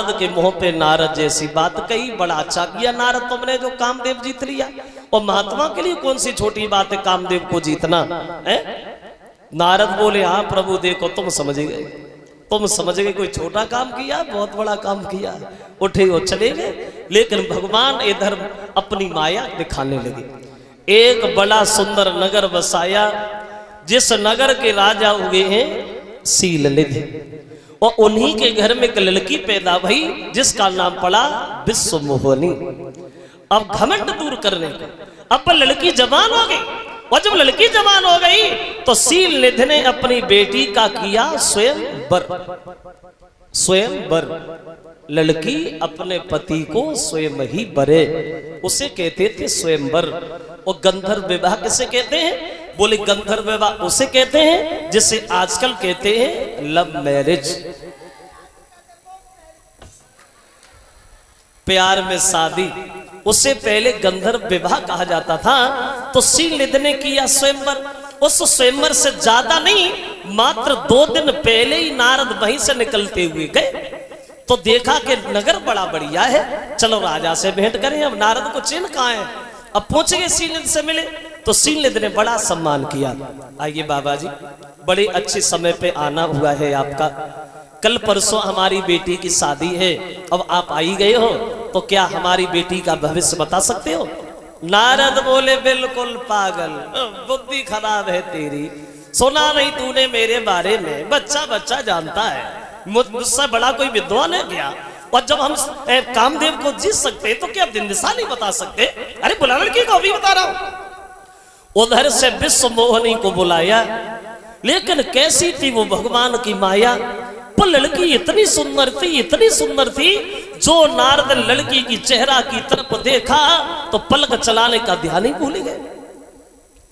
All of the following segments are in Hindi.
नारद के मुंह पे नारद जैसी बात कही। बड़ा अच्छा किया नारद तुमने जो कामदेव जीत लिया, और महात्मा के लिए कौन सी छोटी बात है कामदेव को जीतना है। नारद बोले हाँ प्रभु देखो तुम समझ गए, तुम समझ गए कोई छोटा काम किया, बहुत बड़ा काम किया। उठे और चले गए। लेकिन भगवान इधर अपनी माया दिखाने लगे। एक बड़ा सुंदर नगर बसाया, जिस नगर के राजा हुए हैं शीलनिधि, और उन्हीं के घर में एक लड़की पैदा हुई जिसका नाम पड़ा विश्वमोहिनी। अब घमंड दूर करने को, अब लड़की जवान हो गई, और जब लड़की जवान हो गई तो शीलनिधि ने अपनी बेटी का किया स्वयंवर। स्वयंवर, लड़की अपने पति को स्वयं ही बरे, उसे कहते थे स्वयंवर। और गंधर्व विवाह किसे कहते हैं? बोले गंधर्व विवाह उसे कहते हैं जिसे आजकल कहते हैं लव मैरिज, प्यार में शादी। उससे पहले गंधर्व विवाह कहा जाता था। तो शीलनिधि ने किया स्वयंवर। उस स्वयंवर से ज्यादा नहीं, मात्र 2 दिन पहले ही नारद वहीं से निकलते हुए गए। तो देखा कि नगर बड़ा बढ़िया है, चलो राजा से भेंट करें। अब नारद को चिन्ह कहाँ है, अब पहुंच गए शीलनिधि से मिले। तो शीलनिधि ने बड़ा सम्मान किया। आइए बाबा जी, बड़े अच्छे समय पे आना हुआ है आपका। कल परसों हमारी बेटी की शादी है, अब आप आई गए हो, तो क्या हमारी बेटी का भविष्य बता सकते हो? नारद बोले बिल्कुल पागल, बुद्धि खराब है तेरी, सुना नहीं तूने मेरे बारे में, बच्चा बच्चा जानता है, मुझसे बड़ा कोई विद्वान है क्या? और जब हम कामदेव को जीत सकते तो क्या दिन दिशा नहीं बता सकते? अरे बुला लड़की को, अभी बता रहा हूं। उधर से विश्वमोहिनी को बुलाया, लेकिन कैसी थी वो भगवान की माया। पर लड़की इतनी सुंदर थी, इतनी सुंदर थी, जो नारद लड़की की चेहरा की तरफ देखा तो पलक चलाने का ध्यान ही भूल गए,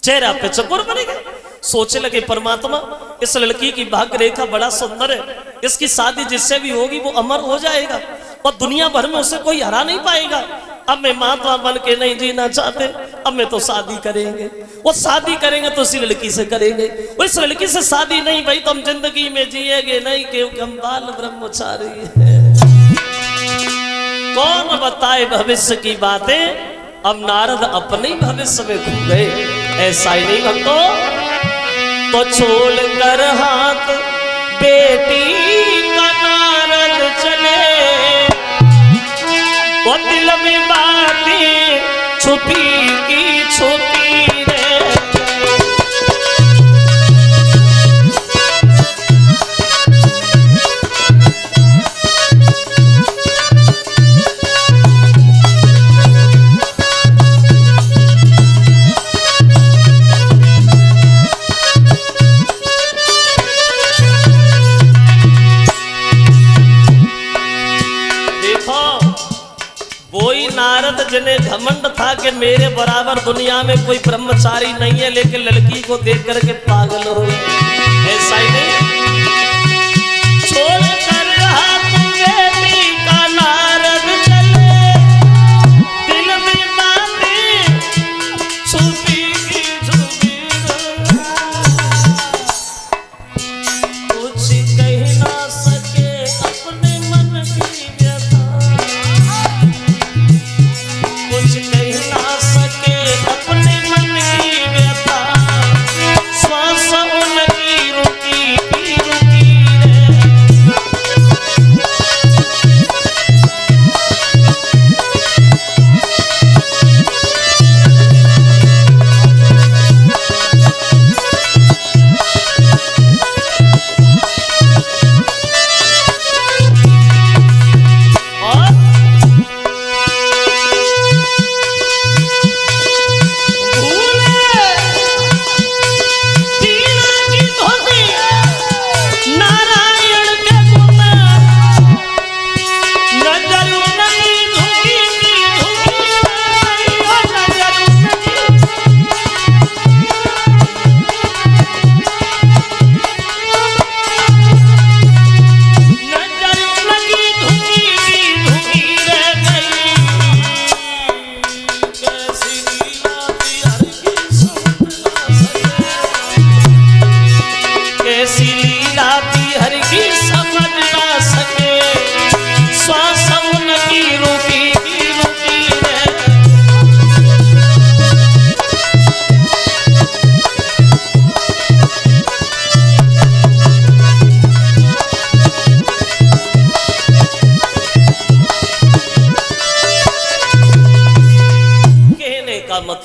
चेहरा पे चकोर बन गए। सोचे लगे परमात्मा इस लड़की की भाग्य रेखा बड़ा सुंदर है, इसकी शादी जिससे भी होगी वो अमर हो जाएगा और दुनिया भर में उसे कोई हरा नहीं पाएगा। अब मैं महात्मा बन के नहीं जीना चाहते, अब मैं तो शादी करेंगे। वो शादी करेंगे तो इसी लड़की से करेंगे, वो इस लड़की से शादी नहीं भाई तो हम जिंदगी में जिएंगे नहीं, क्योंकि हम बाल ब्रह्मचारी हैं। कौन बताए भविष्य की बातें? अब नारद अपने भविष्य में घूम गए। ऐसा ही नहीं भक्तों, तो छोड़ कर हाथ बेटी का नारद चले, वो दिल में बातें छुपी की छुपी रे। नारद जिन्हें घमंड था कि मेरे बराबर दुनिया में कोई ब्रह्मचारी नहीं है, लेकिन लड़की को देख करके पागल हो गए। ऐसा ही नहीं, छोड़ कर हाथ बेटी का नारद चले, दिल में बातें छुपी की छुपी, कुछ कह ना सके अपने मन की व्यथा, कुछ कह ना सके अपने मन की व्यथा, श्वास उनकी रुकी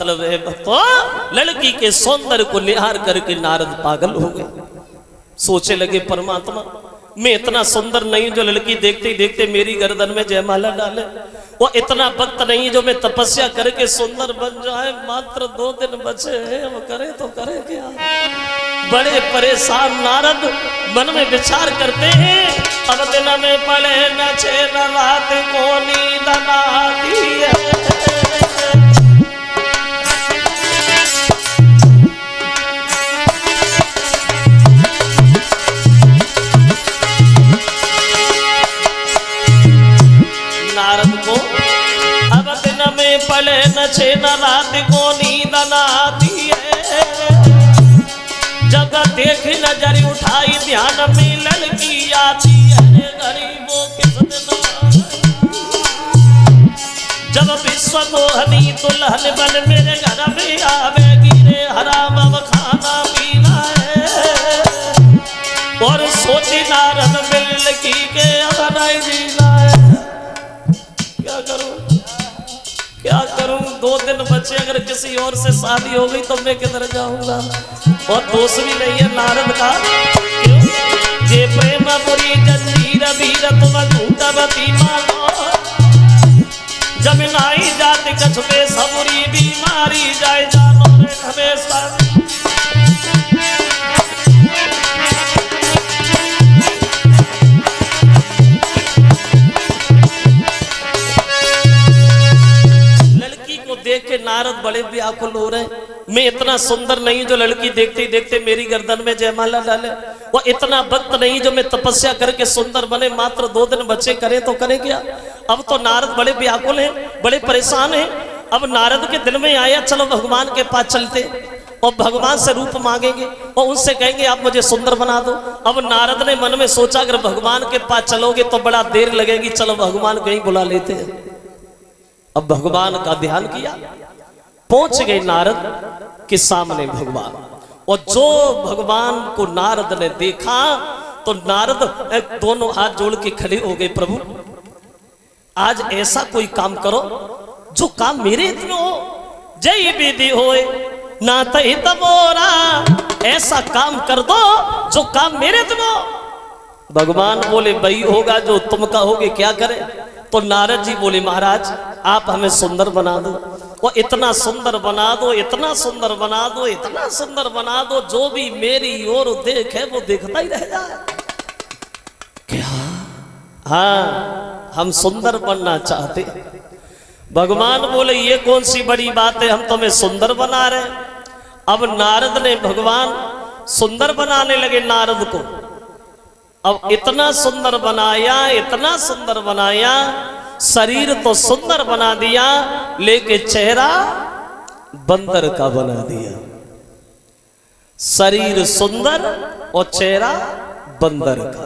मतलब है तो लड़की के सौंदर्य को निहार करके नारद पागल हो गए। सोचे लगे परमात्मा मैं इतना सुंदर नहीं जो लड़की देखते ही देखते मेरी गर्दन में जयमाला डाले, वो इतना वक्त नहीं जो मैं तपस्या करके सुंदर बन जाए। मात्र 2 दिन बचे हैं, वो करे तो करे क्या। बड़े परेशान नारद मन में विचार करते हैं, अब दिन में पड़े न छे न रात को नींद न आती है। नारद को अब दिन में पड़े न छे न रात को नींद न आती है। जब देख नजर उठाई ध्यान में लड़की आती है। गरीबों के सदन जब विश्व मोहनी दुल्हन बन मेरे घर में आवेगी रे हराम अब खाना पीना है। और सोची नारद मिल लड़की के अब नहीं जीना है। क्या करूं क्या करूं, 2 दिन बचे, अगर किसी और से शादी हो गई तो मैं किधर जाऊंगा। और दोष भी नहीं है नारद का, क्यों जे प्रेम बुरी जंजीर वीर तुम झूठवती मानो। जमीनाई जाति कछुके सबुरी बीमारी जाए जानो रे हमेशा। देख के नारद बड़े व्याकुल हो रहे हैं। मैं इतना सुंदर नहीं जो लड़की देखते ही देखते मेरी गर्दन में जयमाला डाले, वो इतना वक्त नहीं जो मैं तपस्या करके सुंदर बने। मात्र 2 दिन बचे, करें तो करें क्या। अब तो नारद बड़े व्याकुल हैं, बड़े परेशान हैं। अब नारद के दिल में आया चलो भगवान के पास चलते और भगवान से रूप मांगेंगे और उनसे कहेंगे आप मुझे सुंदर बना दो। अब नारद ने मन में सोचा अगर भगवान के पास चलोगे तो बड़ा देर लगेगी, चलो भगवान को ही बुला लेते हैं। अब भगवान का ध्यान किया, पहुंच गए नारद के सामने भगवान। और जो भगवान को नारद ने देखा तो नारद दोनों हाथ जोड़ के खड़े हो गए, प्रभु आज ऐसा कोई काम करो जो काम मेरे हित में हो। जय विधि होए ना तहित मोरा, ऐसा काम कर दो जो काम मेरे हित में हो। भगवान बोले वही होगा जो तुम कहोगे, क्या करें। तो नारद जी बोले महाराज आप हमें सुंदर बना दो, वो इतना सुंदर बना दो, इतना सुंदर बना दो, इतना सुंदर बना दो जो भी मेरी ओर देखे वो देखता ही रह जाए। क्या? हाँ हम सुंदर बनना चाहते। भगवान बोले ये कौन सी बड़ी बात है, हम तुम्हें सुंदर बना रहे। अब नारद ने भगवान सुंदर बनाने लगे नारद को। अब इतना सुंदर बनाया, इतना सुंदर बनाया, शरीर तो सुंदर बना दिया लेकिन चेहरा बंदर का बना दिया। शरीर सुंदर और चेहरा बंदर का।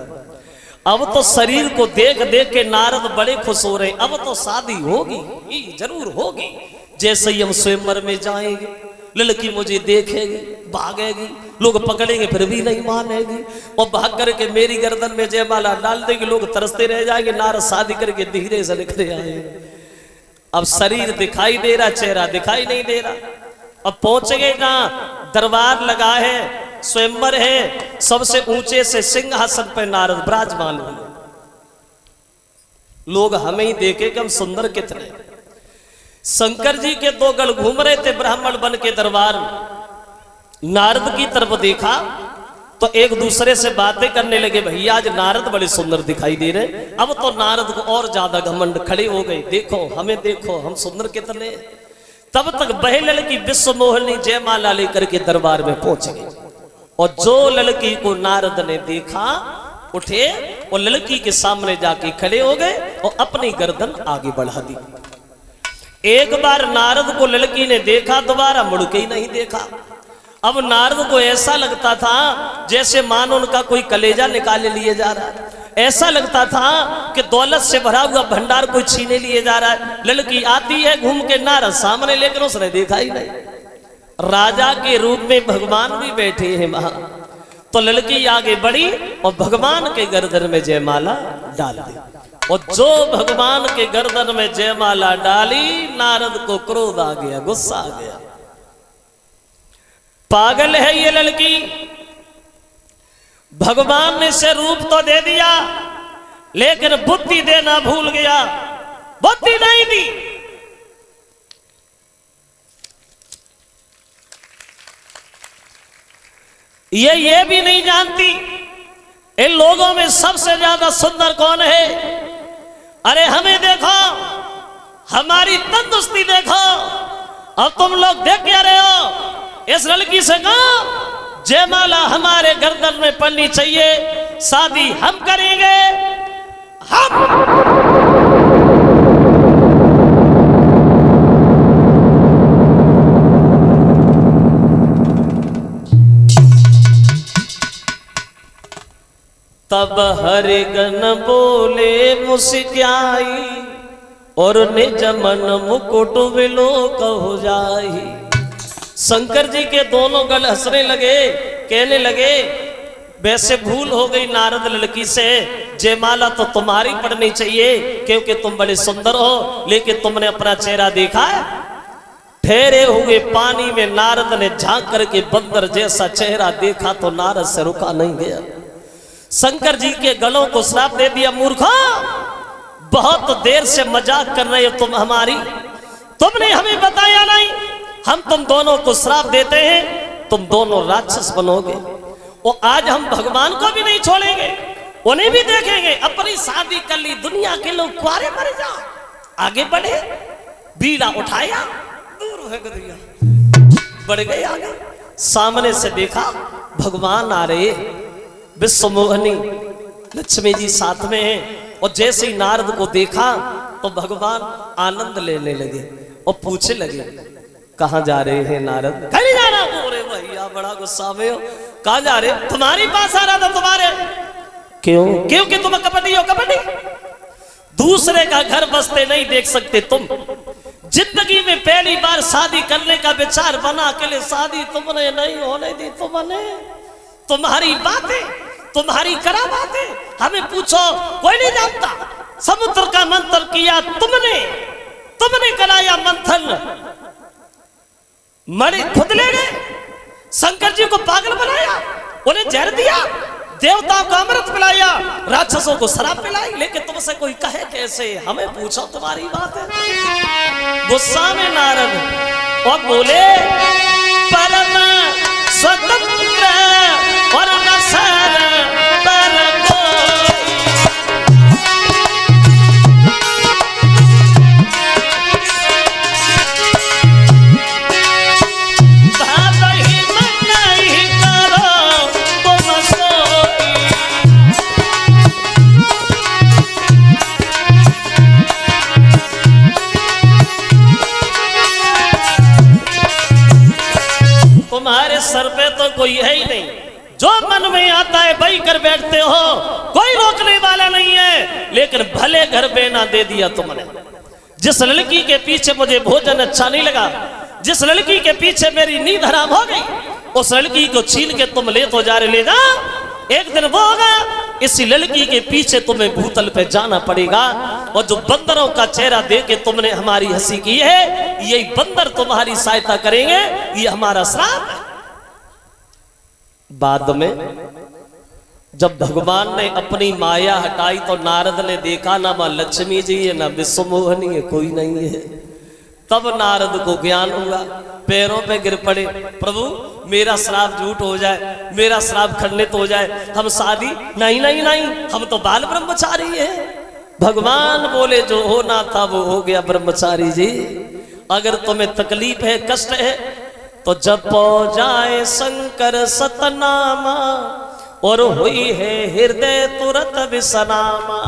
अब तो शरीर को देख देख के नारद बड़े खुश हो रहे। अब तो शादी होगी, जरूर होगी। जैसे ही हम स्वयंवर में जाएंगे लड़की मुझे देखेगी, भागेगी, लोग पकड़ेंगे फिर भी नहीं मानेगी और भाग करके मेरी गर्दन में जयमाला डाल देंगे, लोग तरसते रह जाएंगे। नारद शादी करके धीरे से निकले आएंगे। अब शरीर दिखाई दे रहा, चेहरा दिखाई नहीं दे रहा। अब पहुंचेंगे ना, दरबार लगा है, स्वयंवर है, सबसे ऊंचे से सिंहासन पर नारद विराजमान हुए। लोग हमें ही देखे कि हम सुंदर कितने। शंकर जी के 2 गढ़ घूम रहे थे ब्राह्मण बन के दरबार में। नारद की तरफ देखा तो एक दूसरे से बातें करने लगे, भैया आज नारद बड़े सुंदर दिखाई दे रहे। अब तो नारद को और ज्यादा घमंड, खड़े हो गए, देखो हमें देखो हम सुंदर कितने। तब तक बह लड़की विश्व मोहिनी जयमाला लेकर के दरबार में पहुंच गई। और जो लड़की को नारद ने देखा उठे और लड़की के सामने जाके खड़े हो गए और अपनी गर्दन आगे बढ़ा दी। एक बार नारद को लड़की ने देखा, दोबारा मुड़ के ही नहीं देखा। अब नारद को ऐसा लगता था जैसे मान उनका कोई कलेजा निकाले लिए जा रहा है। ऐसा लगता था कि दौलत से भरा हुआ भंडार कोई छीने लिए जा रहा है। लड़की आती है घूम के नारद सामने, लेकिन उसने देखा ही नहीं। राजा के रूप में भगवान भी बैठे हैं वहां। तो लड़की आगे बढ़ी और भगवान के गर्दन में जयमाला डाल दी। और जो भगवान के गर्दन में जयमाला डाली, नारद को क्रोध आ गया, गुस्सा आ गया। पागल है ये लड़की। भगवान ने इसे रूप तो दे दिया, लेकिन बुद्धि देना भूल गया, बुद्धि नहीं दी। ये भी नहीं जानती इन लोगों में सबसे ज्यादा सुंदर कौन है। अरे हमें देखो, हमारी तंदुरुस्ती देखो, और तुम लोग देख क्या रहे हो। इस लड़की से कहो जयमाला हमारे गर्दन में पड़नी चाहिए, शादी हम करेंगे, हम। तब हरिगन बोले मुस्काई, और निज मन मुकुट विलोक हो जाई। शंकर जी के दोनों गल हंसने लगे, कहने लगे वैसे भूल हो गई नारद लड़की से, जयमाला तो तुम्हारी पड़नी चाहिए क्योंकि तुम बड़े सुंदर हो, लेकिन तुमने अपना चेहरा देखा है। ठहरे हुए पानी में नारद ने झांक करके बंदर जैसा चेहरा देखा तो नारद से रुका नहीं गया। शंकर जी के गलों को श्राप दे दिया, मूर्खा बहुत देर से मजाक कर रहे हो तुम हमारी, तुमने हमें बताया नहीं। हम तुम दोनों को श्राप देते हैं, तुम दोनों राक्षस बनोगे, और आज हम भगवान को भी नहीं छोड़ेंगे, उन्हें भी देखेंगे। अपनी शादी कर ली, दुनिया के लोग कुआरे मर जाओ, आगे बढ़े, बीड़ा उठाया, दूर है गया, बढ़ गए आगे। सामने से देखा भगवान आ रहे, विश्वमोहनी लक्ष्मी जी साथ में हैं, और जैसे ही नारद को देखा तो भगवान आनंद लेने लगे और पूछने लगे कहां जा रहे हैं नारद। कहीं जा रहा हूं। अरे भैया बड़ा गुस्सा में हो, कहां जा रहे? तुम्हारे पास आ रहा था। तुम्हारे क्यों? क्योंकि तुम कपटी हो, कपटी। दूसरे का घर बसते नहीं देख सकते तुम। जिंदगी में पहली बार शादी करने का विचार बना के लिए शादी तुमने नहीं होने दी। तुमने, तुम्हारी बातें, तुम्हारी करा बातें हमें पूछो, कोई नहीं जानता। समुद्र का मंथन किया तुमने, तुमने कराया मंथन, मणि खुद ले गए। शंकर जी को पागल बनाया, उन्हें जहर दिया, देवताओं को अमृत पिलाया, राक्षसों को शराब पिलाई, लेकिन तुमसे कोई कहे कैसे? हमें पूछो तुम्हारी बात है। गुस्सा में नारद और बोले परम स्वतंत्र और नसर पर तुम्हारे सर पे तो कोई है ही नहीं, जो मन में आता है वही कर बैठते हो, कोई रोकने वाला नहीं है। लेकिन भले घर बेना दे दिया तुमने। जिस लड़की के पीछे मुझे भोजन अच्छा नहीं लगा, जिस लड़की के पीछे मेरी नींद हराम हो गई, उस लड़की को छीन के तुम ले तो जा रहे, ले जा। एक दिन वो होगा, इसी लड़की के पीछे तुम्हें भूतल पे जाना पड़ेगा। और जो बंदरों का चेहरा देख के तुमने हमारी हंसी की है, यही बंदर तुम्हारी सहायता करेंगे, ये हमारा श्राप है। बाद में जब भगवान ने अपनी माया हटाई तो नारद ने देखा ना मां लक्ष्मी जी है ना विश्वमोहनी है, कोई नहीं है। तब नारद को ज्ञान हुआ, पैरों पे गिर पड़े, प्रभु मेरा श्राप झूठ हो जाए, मेरा श्राप खंडित हो जाए, हम शादी नहीं नहीं नहीं, हम तो बाल ब्रह्मचारी हैं। भगवान बोले जो होना था वो हो गया ब्रह्मचारी जी। अगर तुम्हें तकलीफ है, कष्ट है, तो जपो जाए शंकर सतनामा, और हुई है हृदय तुरंत विसनामा।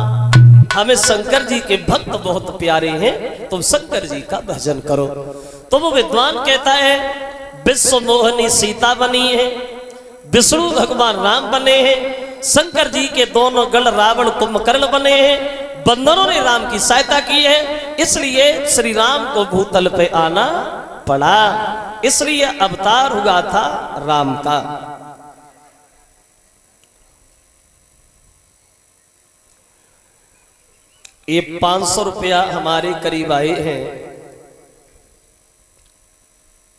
हमें शंकर जी के भक्त बहुत प्यारे हैं, तुम शंकर जी का भजन करो। तो वो विद्वान कहता है विश्व मोहनी सीता बनी है, विष्णु भगवान राम बने हैं, शंकर जी के दोनों गल रावण कुंभकर्ण बने हैं, बंदरों ने राम की सहायता की है, इसलिए श्री राम को भूतल पे आना पड़ा, इसलिए अवतार हुआ था राम का। ये 500 रुपया हमारे करीब आए हैं,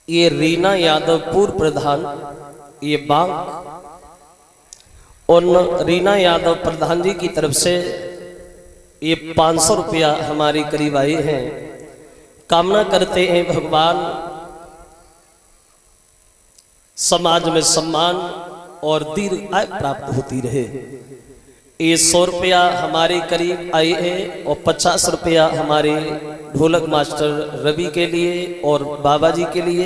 ये रीना यादव पूर्व प्रधान, ये बांग, उन रीना यादव प्रधान जी की तरफ से ये 500 रुपया हमारी करीब आए हैं। कामना करते हैं भगवान समाज में सम्मान और दीर्घ आय प्राप्त होती रहे। ये 100 रुपया हमारे करीब आए हैं और 50 रुपया हमारे ढोलक मास्टर रवि के लिए और बाबा जी के लिए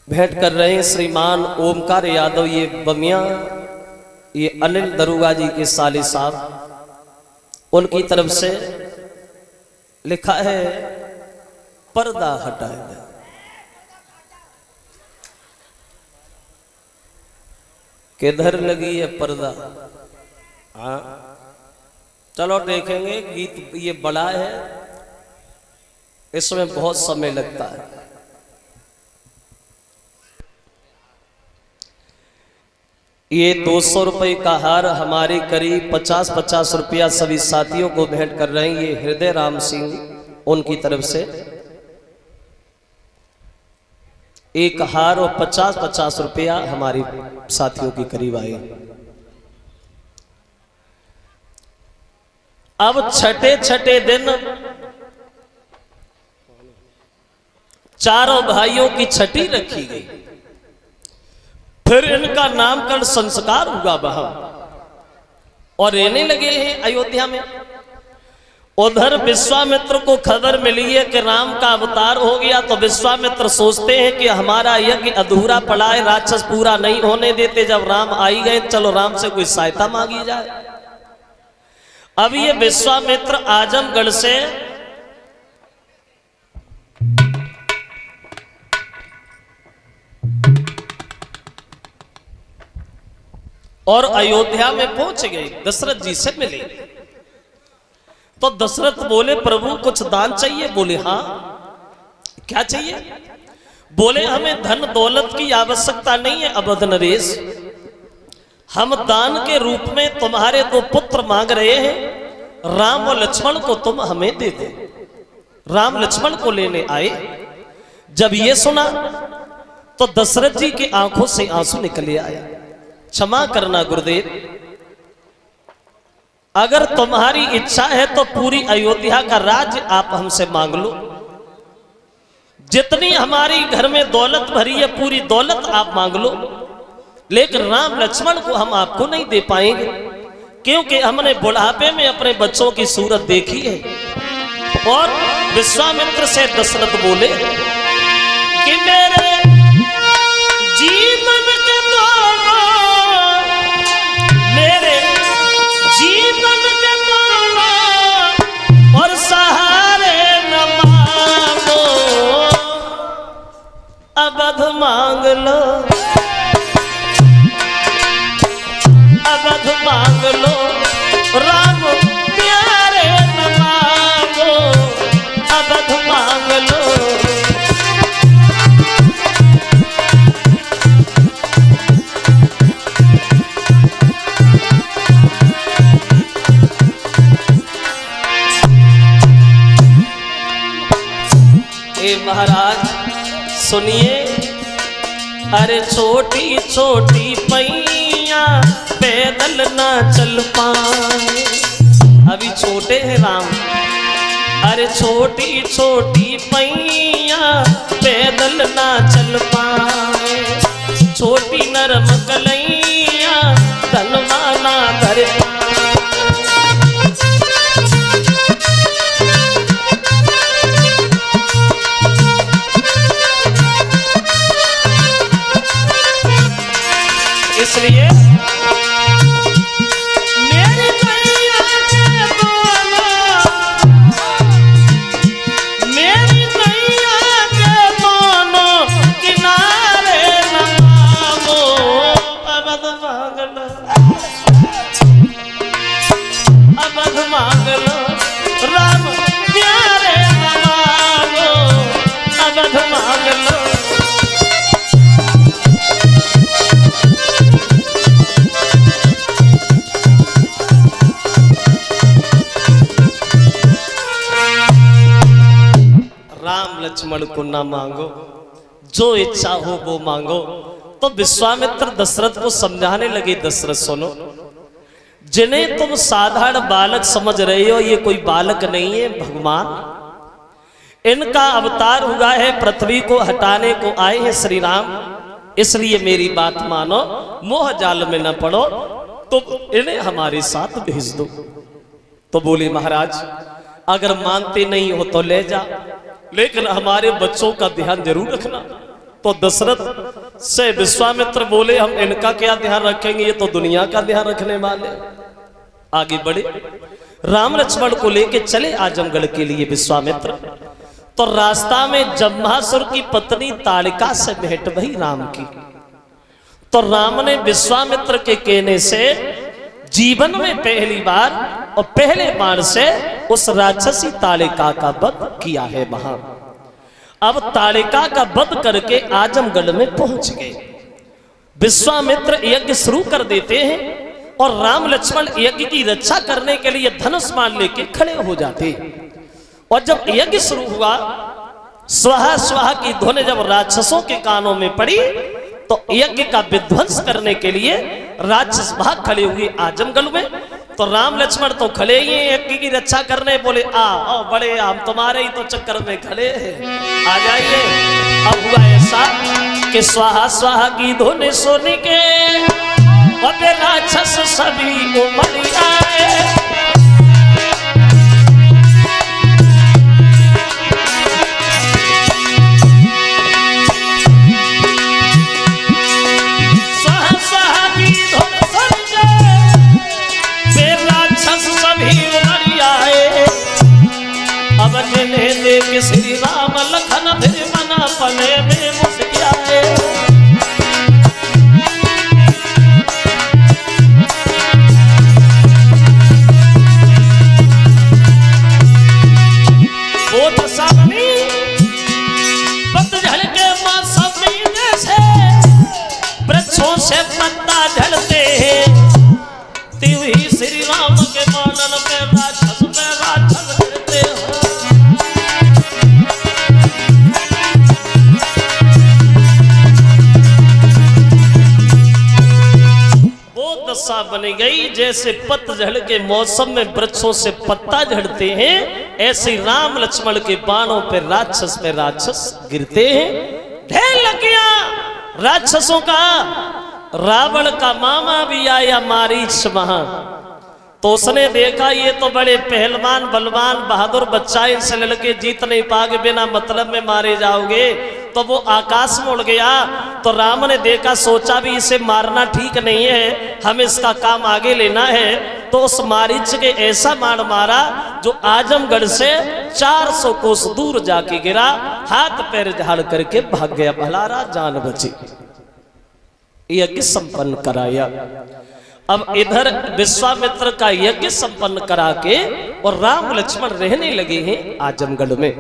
भेंट कर रहे हैं। श्रीमान ओमकार यादव ये बमिया, ये अनिल दरुगा जी के साले साहब, उनकी तरफ से लिखा है पर्दा हटाएगा। किधर लगी है पर्दा? हाँ चलो देखेंगे। गीत ये बड़ा है, इसमें बहुत समय लगता है। ये 200 रुपए का हार हमारे करीब 50-50 रुपया सभी साथियों को भेंट कर रहे हैं। ये हृदय राम सिंह उनकी तरफ से एक हार और 50-50 रुपया हमारे साथियों के करीब आए। अब छठे दिन चारों भाइयों की छठी रखी गई। फिर इनका नामकरण संस्कार हुआ वहां और रहने लगे हैं अयोध्या में। उधर विश्वामित्र को खबर मिली है कि राम का अवतार हो गया, तो विश्वामित्र सोचते हैं कि हमारा यज्ञ अधूरा पड़ा है, राक्षस पूरा नहीं होने देते। जब राम आई गए, चलो राम से कोई सहायता मांगी जाए। अब ये विश्वामित्र आजमगढ़ से और अयोध्या में पहुंच गए, दशरथ जी से मिले। तो दशरथ बोले प्रभु कुछ दान चाहिए? बोले हाँ। क्या चाहिए? बोले हमें धन दौलत की आवश्यकता नहीं है अवध नरेश, हम दान के रूप में तुम्हारे 2 पुत्र मांग रहे हैं, राम और लक्ष्मण को तुम हमें दे दो। राम लक्ष्मण को लेने आए। जब ये सुना तो दशरथ जी की आंखों से आंसू निकले आया। क्षमा करना गुरुदेव, अगर तुम्हारी इच्छा है तो पूरी अयोध्या का राज्य आप हमसे मांग लो। जितनी हमारी घर में दौलत भरी है पूरी दौलत आप मांग लो, लेकिन राम लक्ष्मण को हम आपको नहीं दे पाएंगे, क्योंकि हमने बुढ़ापे में अपने बच्चों की सूरत देखी है। और विश्वामित्र से दशरथ बोले कि मेरे जीवन के दोनों, मेरे जीवन के दोनों और सहारे न मांगो, अवध मांग लो, अवध मांग लो, राम प्यारे न मांगो, अवध मांग लो। ए महाराज सुनिए, अरे छोटी छोटी पैया पैदल ना चल पाए। अभी छोटे हैं राम, अरे छोटी छोटी पैया पैदल ना चल पाए। छोटी नरम कलैया धनवा ना धर पाए। इसलिए मेरी नैया के दोनों, मेरी नैया के दोनों किनारे न मांगो, अवध लक्ष्मण को ना मांगो, जो इच्छा हो वो मांगो। तो विश्वामित्र दशरथ को समझाने लगे, दशरथ सुनो, जिन्हें तुम साधारण बालक समझ रहे हो, ये कोई बालक नहीं है, भगवान। इनका अवतार हुआ है, पृथ्वी को हटाने को आए हैं श्री राम। इसलिए मेरी बात मानो, मोह जाल में न पड़ो, तो इन्हें हमारे साथ भेज दो। तो बोले महाराज अगर मानते नहीं हो तो ले जा, लेकिन हमारे बच्चों का ध्यान जरूर रखना। तो दशरथ से विश्वामित्र बोले हम इनका क्या ध्यान रखेंगे, ये तो दुनिया का ध्यान रखने वाले। आगे बढ़े, राम लक्ष्मण को लेके चले आजमगढ़ के लिए विश्वामित्र। तो रास्ता में जम्भासुर की पत्नी ताड़िका से भेंट भई राम की। तो राम ने विश्वामित्र के कहने से जीवन में पहली बार और पहले बार से उस राक्षसी ताड़िका का वध किया है वहां। अब ताड़िका का वध करके आजमगढ़ में पहुंच गए। विश्वामित्र यज्ञ शुरू कर देते हैं और राम लक्ष्मण यज्ञ की रक्षा करने के लिए धनुष बाण लेके खड़े हो जाते। और जब यज्ञ शुरू हुआ, स्वाहा स्वाहा की धुन जब राक्षसों के कानों में पड़ी, तो यज्ञ का विध्वंस करने के लिए राक्षस भाग खड़े हुए आजमगढ़ में। तो राम लक्ष्मण तो खड़े ही यज्ञ की रक्षा करने, बोले आओ बड़े, हम तुम्हारे ही तो चक्कर में खड़े हैं, आ जाइए। अब हुआ ऐसा कि स्वाहा स्वाहा की धुन सुन के अब राक्षस सभी उमड़ आए। अब जिन्हें देख श्री राम लखन फिर मना पले में मुस गया है। वो दशा बनी पतझड़ के मौसमी जैसे वृक्षों से पत्ता झड़ते हैं, त्यों ही श्री राम के मानन पे राक्षस गिरते हैं। दशा बन गई जैसे पतझड़ के मौसम में वृक्षों से पत्ता झड़ते हैं, ऐसे राम लक्ष्मण के बाणों पर राक्षस गिरते हैं। ढेर लग गया राक्षसों का। रावण का मामा भी आया मारीच वहां। तो उसने देखा ये तो बड़े पहलवान बलवान बहादुर बच्चा, इनसे लड़के जीत नहीं पाओगे, बिना मतलब में मारे जाओगे। तो वो आकाश में उड़ गया। तो राम ने देखा, सोचा भी इसे मारना ठीक नहीं है, हमें इसका काम आगे लेना है। तो उस मारीच के ऐसा मार मारा जो आजमगढ़ से 400 कोस दूर जाके गिरा, हाथ पैर झाड़ करके भाग गया, भलारा जान बची। यज्ञ संपन्न कराया। अब इधर विश्वामित्र का यज्ञ संपन्न करा के और राम लक्ष्मण रहने लगे हैं आजमगढ़ में।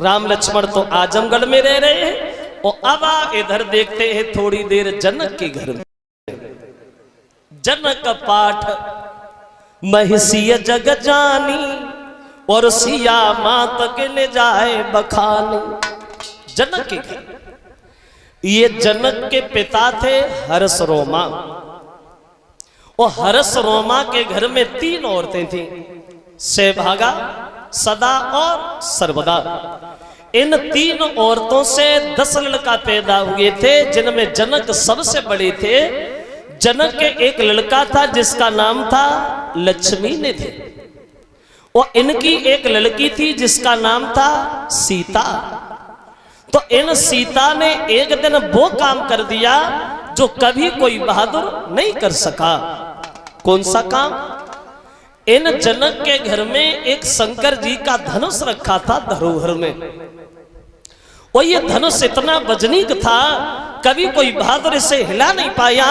राम लक्ष्मण तो आजमगढ़ में रह रहे हैं। और अब इधर देखते हैं थोड़ी देर जनक के घर में। जनक पाठ महिषीय जग जानी और सिया मात के ले जाए बखानी। जनक के घर, ये जनक के पिता थे हर्ष रोमा। और हर्ष रोमा के घर में 3 औरतें थीं, सेभागा, सदा और सर्वदा। इन 3 औरतों से 10 लड़का पैदा हुए थे, जिनमें जनक सबसे बड़े थे। जनक के एक लड़का था जिसका नाम था लक्ष्मी निधि, और इनकी एक लड़की थी जिसका नाम था सीता। तो इन सीता ने एक दिन वो काम कर दिया जो कभी कोई बहादुर नहीं कर सका। कौन सा काम? इन जनक के घर में एक शंकर जी का धनुष रखा था धरोहर में। और ये धनुष इतना वजनीक था, कभी कोई बहादुर इसे हिला नहीं पाया।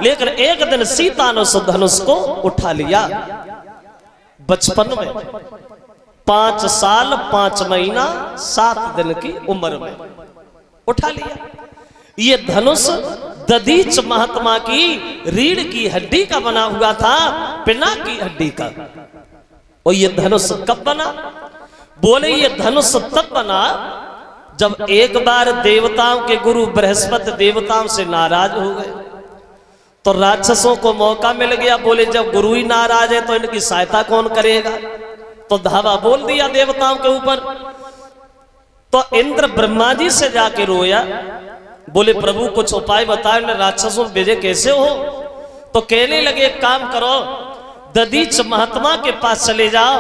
लेकिन एक दिन सीता ने उस धनुष को उठा लिया। बचपन में 5 साल 5 महीना 7 दिन की उम्र में उठा लिया। ये धनुष दधीच महात्मा की रीढ़ की हड्डी का बना हुआ था, पिना की हड्डी का। और ये धनुष कब बना? बोले ये धनुष तब बना जब एक बार देवताओं के गुरु बृहस्पति देवताओं से नाराज हो गए तो राक्षसों को मौका मिल गया। बोले जब गुरु ही नाराज है तो इनकी सहायता कौन करेगा। तो धावा बोल दिया देवताओं के ऊपर। तो इंद्र ब्रह्मा जी से जाके रोया, बोले प्रभु कुछ उपाय बताओ, राक्षसों भेजे कैसे हो। तो कहने लगे एक काम करो, दधीच महात्मा के पास चले जाओ,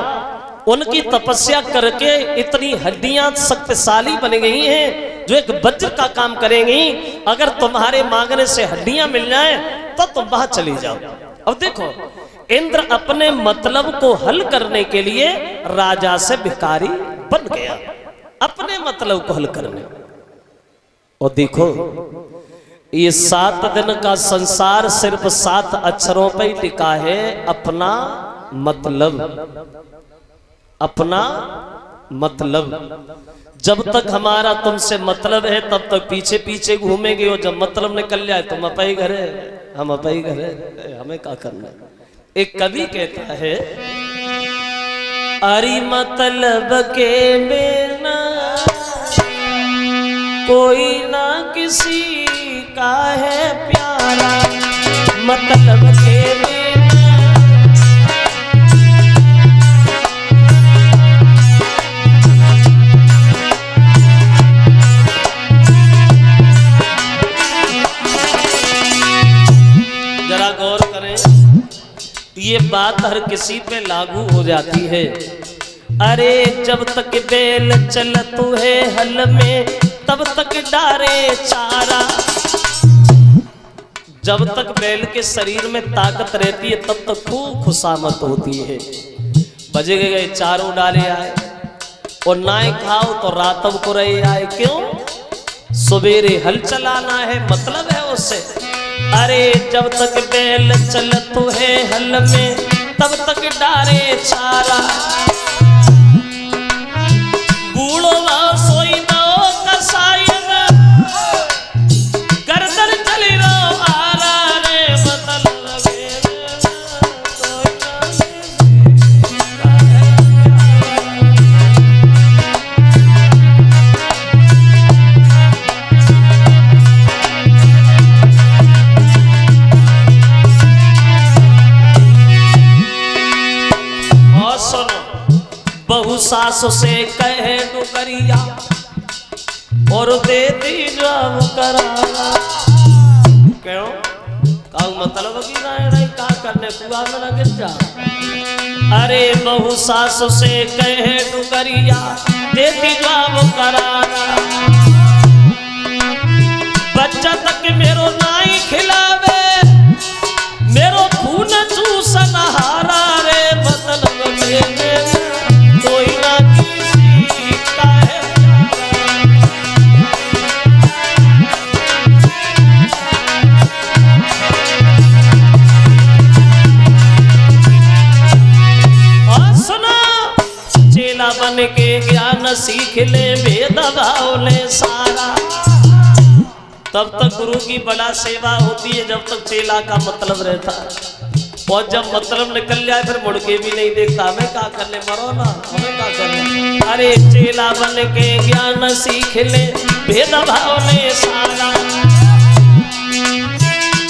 उनकी तपस्या करके इतनी हड्डियां शक्तिशाली बन गई हैं जो एक वज्र का काम करेंगी। अगर तुम्हारे मांगने से हड्डियां मिल जाए तो तुम वहां चले जाओ। अब देखो इंद्र अपने मतलब को हल करने के लिए राजा से भिखारी बन गया, अपने मतलब को हल करने। और देखो ये 7 दिन का संसार सिर्फ 7 अक्षरों पर ही टिका है, अपना मतलब, अपना मतलब। जब तक हमारा तुमसे मतलब है तब तक पीछे पीछे घूमेंगे, और जब मतलब निकल जाए तुम अपई घर है, हम अपई घर है, हमें क्या करना है। एक कवि कहता है, अरे मतलब के बिना कोई ना किसी का है प्यारा, मतलब के बिना। जरा गौर करें, ये बात हर किसी पे लागू हो जाती है। अरे जब तक बैल चलतू है हल में तब तक डारे चारा। जब तक बैल के शरीर में ताकत रहती है तब तक खूब खुशामत होती है। बजे गए चारों डाले आए, और नाए खाओ तो रातब को रहे आए। क्यों? सवेरे हल चलाना है, मतलब है उससे। अरे जब तक बैल चलतू है हल में तब तक डारे चारा। बूढ़ो सोई दो कसायन गर्दन चली रहो आरा रे, मतलब बहु सास से कहे डुकरिया और दे दी जब करारा। क्यों? का मतलब की नहीं का करने कुआ में न गिर जा। अरे बहु सास से कहे डुकरिया दे दी जब करारा। बच्चा तक मेरो नाई खिलावे मेरो खून चूसन हारा रे, मतलब मेरे कोई ना किसी का है और सुना, चेला बन के ज्ञान सीख ले भेद भाव ले सारा। तब तक गुरु की बड़ा सेवा होती है जब तक चेला का मतलब रहता है। और जब मतलब निकल जाए फिर मुड़ के भी नहीं देखता, हमें क्या करने, मरो ना, हमें क्या करने। अरे चेला बन के ज्ञान सीख ले भेद भाव ले सारा।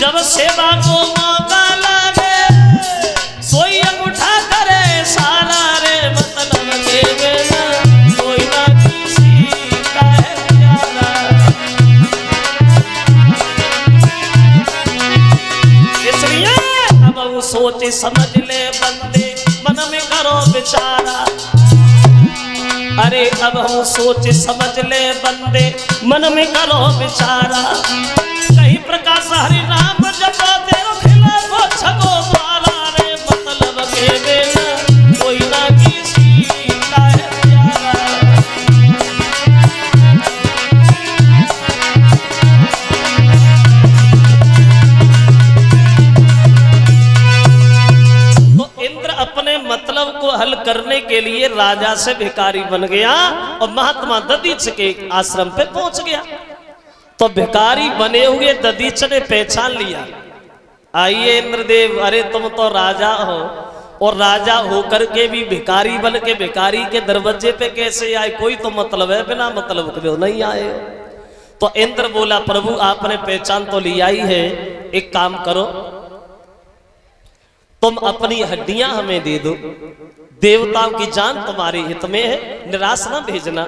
जब सेवा को मौका लगे सोई अंगूठा करे सारा रे, मतलब के बिना कोई ना किसी का है प्यारा। इसलिए अब सोच समझ ले बंदे मन में करो विचारा। अरे अब हम सोच समझ ले बंदे मन में करो विचारा। कहीं प्रकाश हरि नाम जपो तेरो खिला को छगो द्वारा रे, मतलब के बिना कोई ना किसी का है प्यारा। अपने मतलब को हल करने के लिए राजा से भिखारी बन गया और महात्मा दधीच के आश्रम पे पहुंच गया। तो भिखारी बने हुए दधीच ने पहचान लिया, आइए इंद्रदेव, अरे तुम तो राजा हो और राजा होकर के भी भिखारी बन के भिखारी के दरवाजे पे कैसे आए? कोई तो मतलब है, बिना मतलब के नहीं आए। तो इंद्र बोला प्रभु आपने पहचान तो लिया ही है, एक काम करो तुम अपनी हड्डियां हमें दे दो, देवताओं की जान तुम्हारे हित में है, निराश ना भेजना।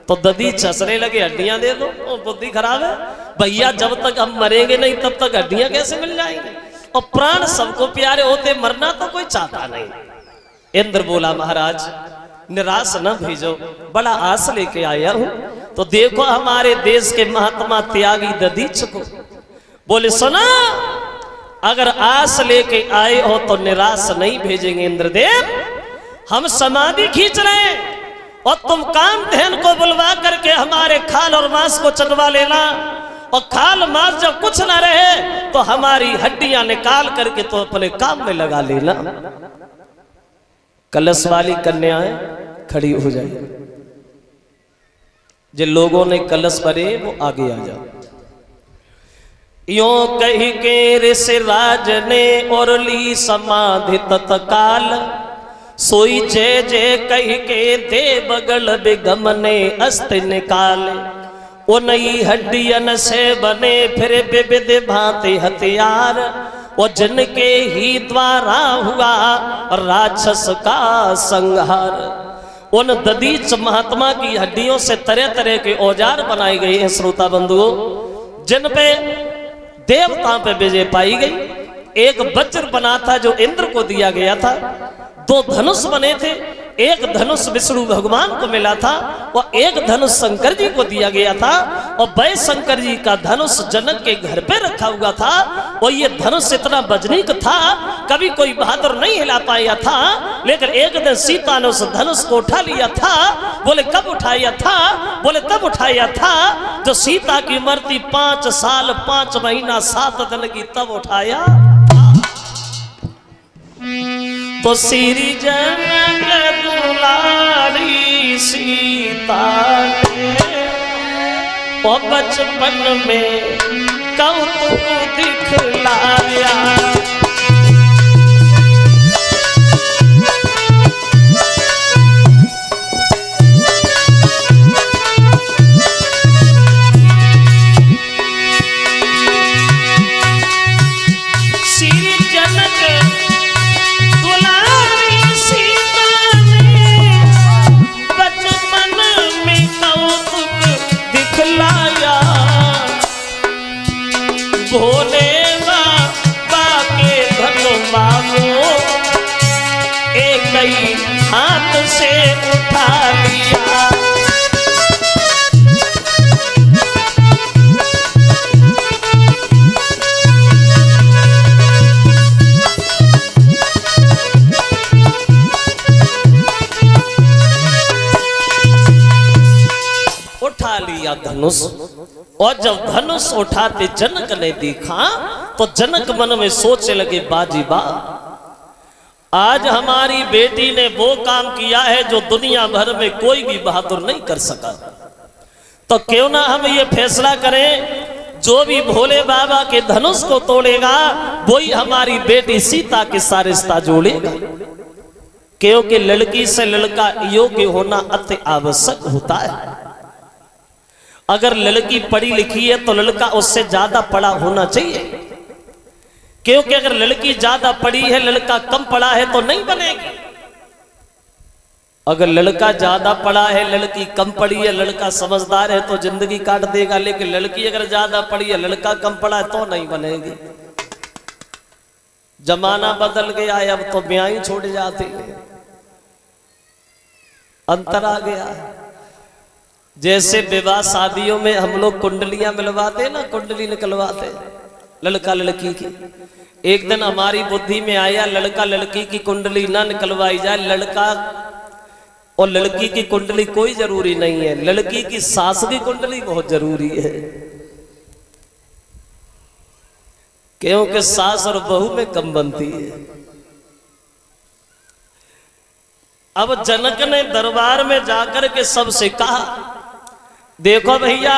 तो दधीच हंसने लगे, हड्डियां दे दो? ओ बुद्धि खराब है भैया, जब तक हम मरेंगे नहीं तब तक हड्डियां कैसे मिल जाएंगी? और प्राण सबको प्यारे होते, मरना तो कोई चाहता नहीं। इंद्र बोला महाराज निराश न भेजो, बड़ा आस लेके आया हूं। तो देखो हमारे देश के महात्मा त्यागी दधीच को बोले सुना, अगर आस लेके आए हो तो निराश नहीं भेजेंगे इंद्रदेव। हम समाधि खींच रहे हैं और तुम कामधेनु को बुलवा करके हमारे खाल और मांस को चटवा लेना, और खाल मांस जब कुछ ना रहे तो हमारी हड्डियां निकाल करके तो अपने काम में लगा लेना। कलश वाली कन्याएं खड़ी हो जाए, जिन लोगों ने कलश भरे वो आगे आ जाओ। यो कही के ऋषिराज ने और ली समाधि तत्काल, सोई जय जय कही के देवगण बिगमने अस्ति निकाले। वो नई हड्डियन से बने फिर विविध भांति हथियार, वो जिनके ही द्वारा हुआ राक्षस का संहार। उन दधीच महात्मा की हड्डियों से तरह तरह के औजार बनाए गए हैं श्रोता बंधुओं, जिन पे देवताओं पे विजय पाई गई। एक वज्र बना था जो इंद्र को दिया गया था, दो धनुष बने थे, एक धनुष विष्णु भगवान को मिला था और एक धनुष शंकर जी को दिया गया था। और वै शंकर जी का धनुष जनक के घर पे रखा हुआ था, और ये धनुष इतना वजनीक था कभी कोई बहादुर नहीं हिला पाया था। लेकिन एक दिन सीता ने उस धनुष को उठा लिया था। बोले कब उठाया था? बोले तब उठाया था जो सीता की मृत्यु 5 साल 5 महीना 7 दिन की तब उठाया। तो श्री जनक दुलारी सीता ने और बचपन में कौतुक दिखलाया। भोले बाबा के धनुमा को एक ही हाथ से उठा लिया। उठा लिया धनुष, और जब धनुष उठाते जनक ने देखा तो जनक मन में सोचने लगे बाजी बा, आज हमारी बेटी ने वो काम किया है जो दुनिया भर में कोई भी बहादुर नहीं कर सका। तो क्यों ना हम ये फैसला करें, जो भी भोले बाबा के धनुष को तोड़ेगा वही हमारी बेटी सीता के साथ रिश्ता जोड़ेगा। क्योंकि लड़की से लड़का योग्य होना अति आवश्यक होता है। अगर लड़की पढ़ी लिखी है तो लड़का उससे ज्यादा पढ़ा होना चाहिए, क्योंकि अगर लड़की ज्यादा पढ़ी है लड़का कम पढ़ा है तो नहीं बनेगी। अगर लड़का ज्यादा पढ़ा है लड़की कम पढ़ी है, लड़का समझदार है तो जिंदगी काट देगा। लेकिन लड़की अगर ज्यादा पढ़ी है लड़का कम पढ़ा है तो नहीं बनेगी। जमाना बदल गया है, अब तो ब्याह ही छोड़ जाती है, अंतर आ गया है। जैसे विवाह शादियों में हम लोग कुंडलियां मिलवाते ना, कुंडली निकलवाते लड़का लड़की की। एक दिन हमारी बुद्धि में आया लड़का लड़की की कुंडली ना निकलवाई जाए, लड़का और लड़की की कुंडली कोई जरूरी नहीं है, लड़की की सास की कुंडली बहुत जरूरी है। क्योंकि सास और बहू में कम बनती है। अब जनक ने दरबार में जाकर के सबसे कहा, देखो भैया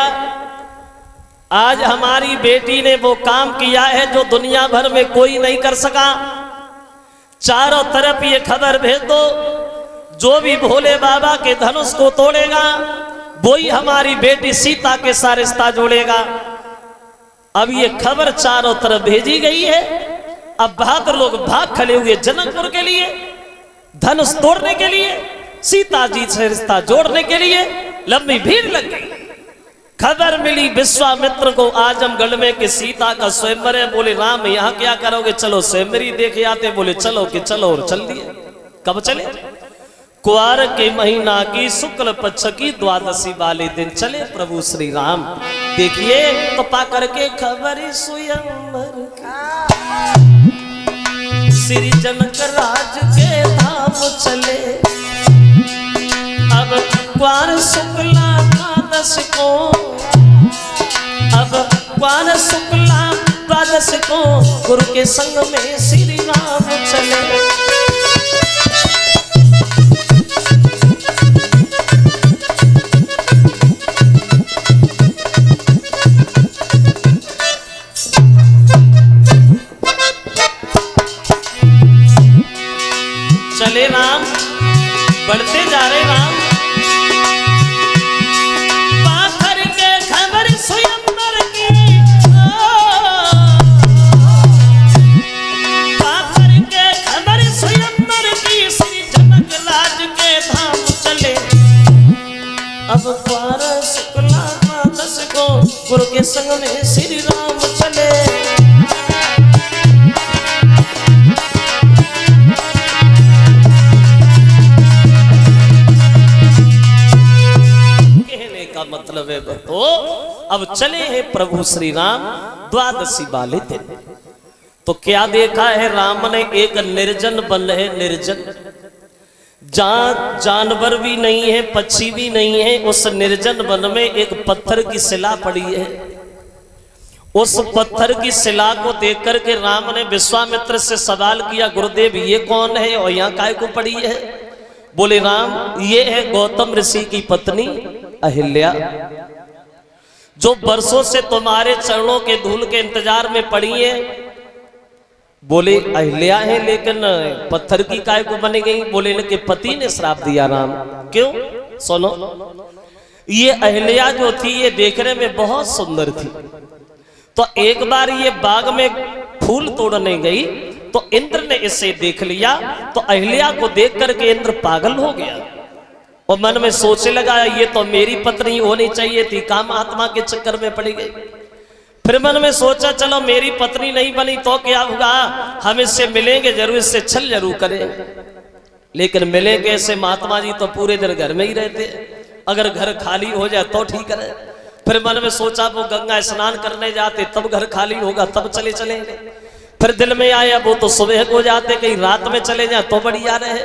आज हमारी बेटी ने वो काम किया है जो दुनिया भर में कोई नहीं कर सका। चारों तरफ ये खबर भेज दो, जो भी भोले बाबा के धनुष को तोड़ेगा वही हमारी बेटी सीता के साथ रिश्ता जोड़ेगा। अब ये खबर चारों तरफ भेजी गई है। अब बहादुर लोग भाग खड़े हुए जनकपुर के लिए, धनुष तोड़ने के लिए, सीता जी से रिश्ता जोड़ने के लिए। लंबी भीड़ लग गई। खबर मिली विश्वामित्र को आजमगढ़ में कि सीता का स्वयंवर है। बोले राम यहाँ क्या करोगे, चलो स्वयंवरी देखे आते। बोले चलो कि चलो, और चल दिए। कब चले? कुआर के महीना की शुक्ल पक्ष की द्वादशी वाले दिन चले प्रभु श्री राम। देखिए तो पा करके खबर स्वयंवर श्री जनक राज के धाम चले। अब कुआर शुक्ला द्वादश को, अब कुआर शुक्ला द्वादश को गुरु के संग में श्री राम चले। चले राम, बढ़ते जा रहे राम। पाखर के खबर स्वयंवर की, पाखर के खबर स्वयंवर की श्री जनक राज के धाम चले। अब कुआर शुक्ला द्वादश को गुरु के संग में श्री राम चले। मतलब है तो अब चले हैं प्रभु श्री राम द्वादशी वाले दिन। तो क्या देखा है राम ने? एक निर्जन वन है, निर्जन, जहां जानवर भी नहीं है, पक्षी भी नहीं है। उस निर्जन वन में एक पत्थर की शिला पड़ी है। उस पत्थर की शिला को देख करके राम ने विश्वामित्र से सवाल किया, गुरुदेव ये कौन है और यहाँ काय को पड़ी है? बोले राम ये है गौतम ऋषि की पत्नी अहिल्या, जो बरसों से तुम्हारे चरणों के धूल के इंतजार में पड़ी है। बोले अहिल्या है, लेकिन पत्थर की काय को बन गई? बोले इनके पति ने श्राप दिया राम। क्यों? सुनो, ये अहिल्या जो थी ये देखने में बहुत सुंदर थी। तो एक बार ये बाग में फूल तोड़ने गई तो इंद्र ने इसे देख लिया। तो अहिल्या को देख करके इंद्र पागल हो गया और मन में सोचने लगा ये तो मेरी पत्नी होनी चाहिए थी, काम आत्मा के चक्कर में पड़ी गई। फिर मन में सोचा चलो मेरी पत्नी नहीं बनी तो क्या होगा, हम इससे मिलेंगे जरूर, इससे छल जरूर करेंगे। लेकिन मिले कैसे? महात्मा जी तो पूरे दिन घर में ही रहते, अगर घर खाली हो जाए तो ठीक है। फिर मन में सोचा वो गंगा स्नान करने जाते तब घर खाली होगा, तब चलेंगे। फिर दिल में आया वो तो सुबह को जाते, कहीं रात में चले जाए तो बढ़िया रहे।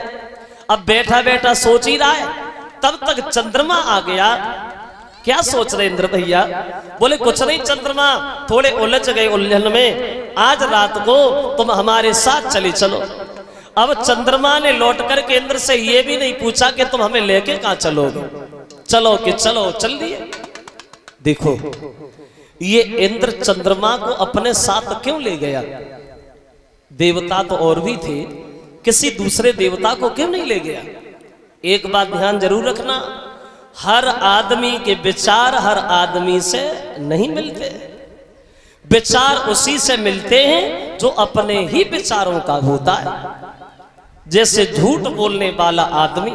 अब बैठा बैठा सोच ही रहा है, तब तक चंद्रमा आ गया। क्या सोच रहे इंद्र भैया? बोले कुछ नहीं चंद्रमा, थोड़े उलझ गए उलझन में, आज रात को तुम हमारे साथ चले चलो। अब चंद्रमा ने लौट करके इंद्र से ये भी नहीं पूछा कि तुम हमें लेके कहां चलोगे, चलो कि चलो, चल दिए। देखो ये इंद्र चंद्रमा को अपने साथ क्यों ले गया? देवता तो और भी थे, किसी दूसरे देवता को क्यों नहीं ले गया? एक बात ध्यान जरूर रखना, हर आदमी के विचार हर आदमी से नहीं मिलते। विचार उसी से मिलते हैं जो अपने ही विचारों का होता है। जैसे झूठ बोलने वाला आदमी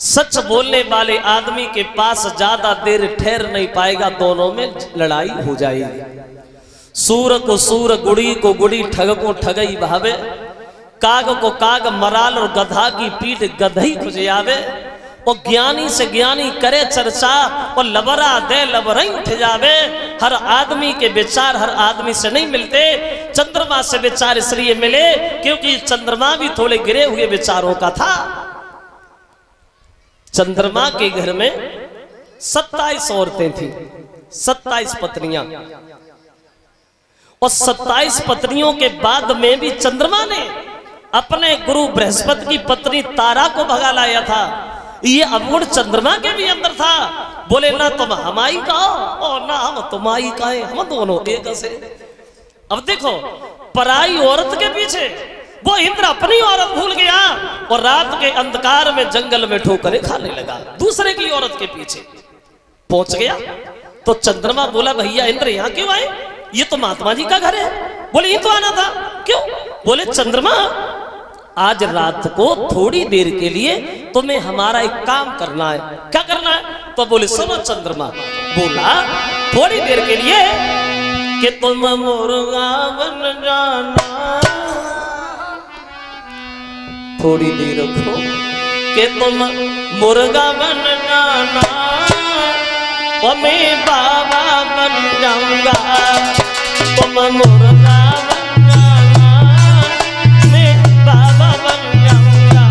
सच बोलने वाले आदमी के पास ज्यादा देर ठहर नहीं पाएगा, दोनों में लड़ाई हो जाएगी। सूर को सूर, गुड़ी को गुड़ी, ठग को ठगई भावे, काग को काग मराल और गधा की पीठ गधई खुजियावे। और ज्ञानी से ज्ञानी करे चर्चा और लबरा दे लबरई उठ जावे। हर आदमी के विचार हर आदमी से नहीं मिलते। चंद्रमा से विचार इसलिए मिले क्योंकि चंद्रमा भी थोड़े गिरे हुए विचारों का था। चंद्रमा के घर में 27 औरतें थी, 27 पत्नियां, और 27 पत्नियों के बाद में भी चंद्रमा ने अपने गुरु बृहस्पति की पत्नी तारा को भगा लाया था। ये अवगुण चंद्रमा के भी अंदर था। बोले ना तुम हमारी का हो और ना हम तुम्हारी का है, हम दोनों एक से। अब देखो पराई औरत के पीछे वो इंद्र अपनी औरत भूल गया और रात के अंधकार में जंगल में ठोकरें खाने लगा, दूसरे की औरत के पीछे पहुंच गया। तो चंद्रमा बोला भैया इंद्र यहाँ क्यों आए? ये तो महात्मा जी का घर है। बोले ये तो आना था। क्यों? बोले चंद्रमा आज रात को थोड़ी देर के लिए तुम्हें हमारा एक काम करना है। क्या करना है? तो बोले सुनो चंद्रमा, बोला थोड़ी देर के लिए कि तुम मुर्गा बन जाना, थोड़ी देर को कि तुम मुर्गा बन जाना और मैं बाबा बन जाऊंगा। तुम मुर्गा बन जाना, मैं बाबा बन जाऊंगा।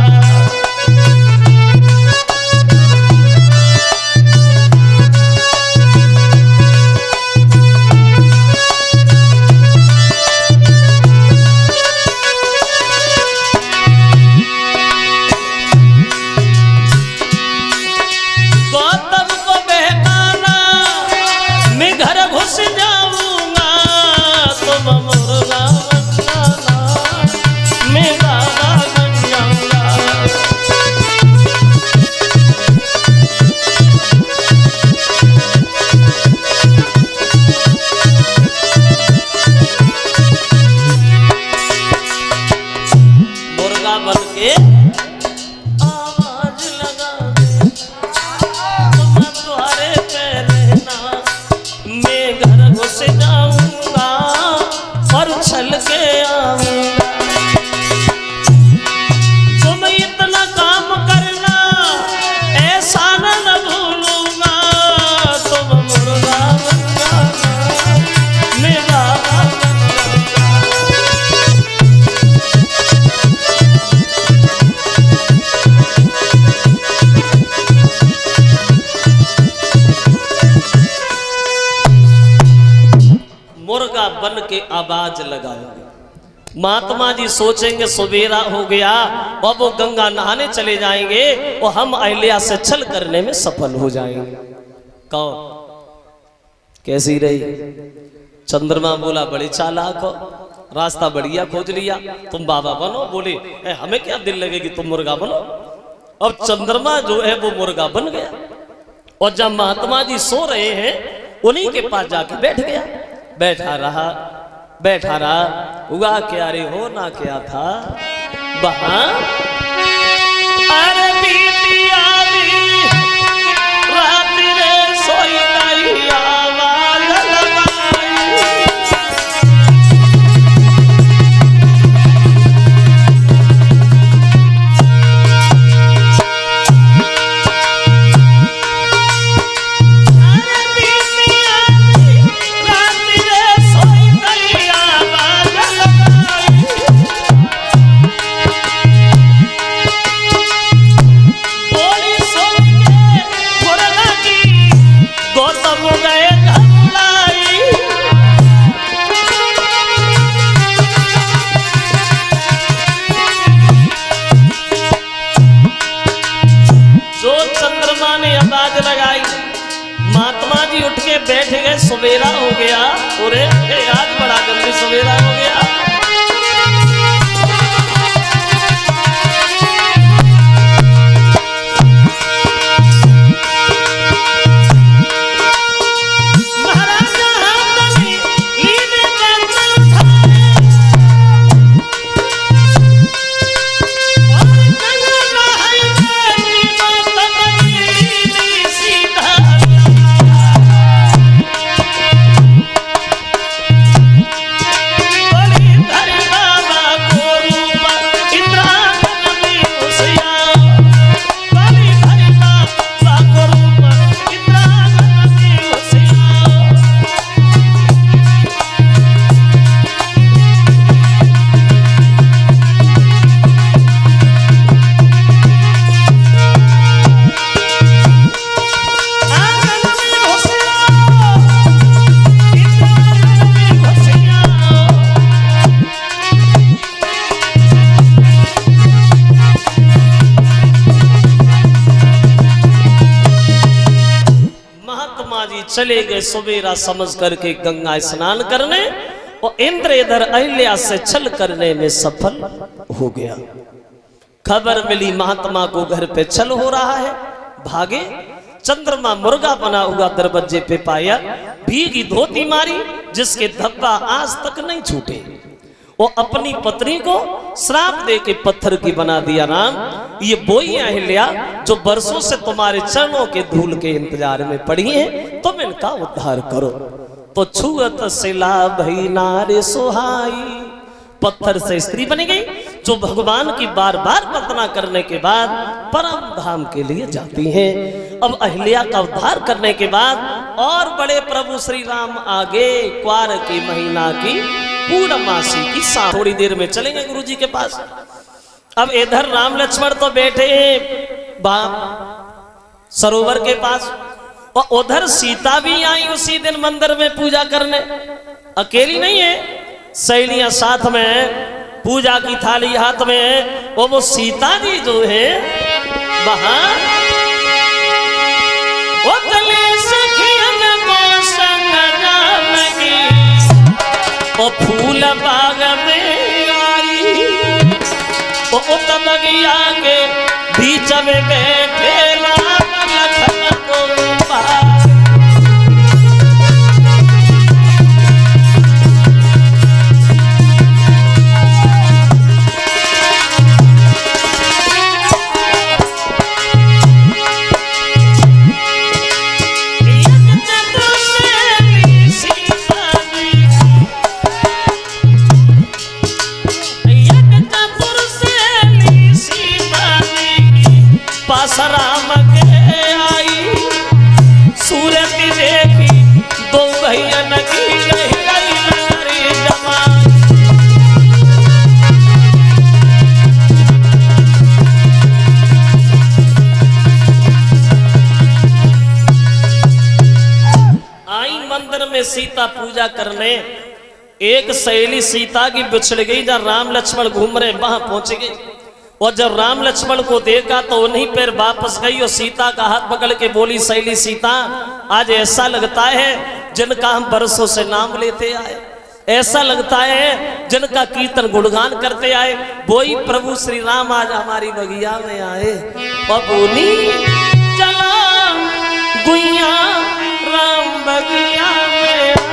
बन के आवाज लगाओगे। महात्मा जी सोचेंगे सवेरा हो गया और वो गंगा नहाने चले जाएंगे और हम अहिल्या से छल करने में सफल हो जाएंगे। कहो कैसी रही? चंद्रमा बोला बड़े चालाक हो, रास्ता बढ़िया खोज लिया, तुम बाबा बनो। बोले हमें क्या दिल लगेगी, तुम मुर्गा बनो। अब चंद्रमा जो है वो मुर्गा बन गया और जब महात्मा जी सो रहे हैं उन्हीं के पास जाके बैठ गया। बैठा रहा हुआ क्या रे हो ना क्या था वहां। अरे बीती आवी रात रे सोई नहीं आवाज लगाई। महात्मा जी उठ के बैठ गए, सवेरा हो गया। अरे आज बड़ा जल्दी सवेरा हो गया। चले गए सवेरा समझ करके गंगा स्नान करने और इंद्र इधर अहिल्या से छल करने में सफल हो गया। खबर मिली महात्मा को घर पे छल हो रहा है, भागे। चंद्रमा मुर्गा बना हुआ दरवाजे पे पाया, भीगी धोती मारी जिसके धब्बा आज तक नहीं छूटे। वो अपनी पत्नी को श्राप दे के पत्थर की बना दिया, राम ये बोई अहिल्या जो बरसों से तुम्हारे चरणों के धूल के इंतजार में पड़ी है, तुम इनका उद्धार करो। तो छुअत सिला भई नारे सुहाई, पत्थर से स्त्री बनी गई जो भगवान की बार बार वंदना करने के बाद परम धाम के लिए जाती हैं। अब अहिल्या का उद्धार करने के बाद और बड़े प्रभु श्री राम आगे क्वार की महीना की पूर्णमासी की शाम, थोड़ी देर में चलेंगे गुरु जी के पास। अब इधर राम लक्ष्मण तो बैठे सरोवर के पास, और उधर सीता भी आई उसी दिन मंदिर में पूजा करने। अकेली नहीं है, सहेलियां साथ में, पूजा की थाली हाथ में। वो सीता जी जो है वहां वो फूल बाग में आई, वो बगिया के बीच में बैठे राम लखन को पार। राम के आई सूरत देखी दो भैयन की नहीं गई नारी जवान। आई मंदिर में सीता पूजा करने, एक सहेली सीता की बिछड़ गई, जब राम लक्ष्मण घूम रहे वहां पहुंच गई। और जब राम लक्ष्मण को देखा तो उन्हीं पर वापस गई और सीता का हाथ पकड़ के बोली, सहेली सीता आज ऐसा लगता है जिनका हम बरसों से नाम लेते आए, ऐसा लगता है जिनका कीर्तन गुणगान करते आए, वही प्रभु श्री राम आज हमारी बगिया में आए। और बोली चला गुइया राम बगिया में आए।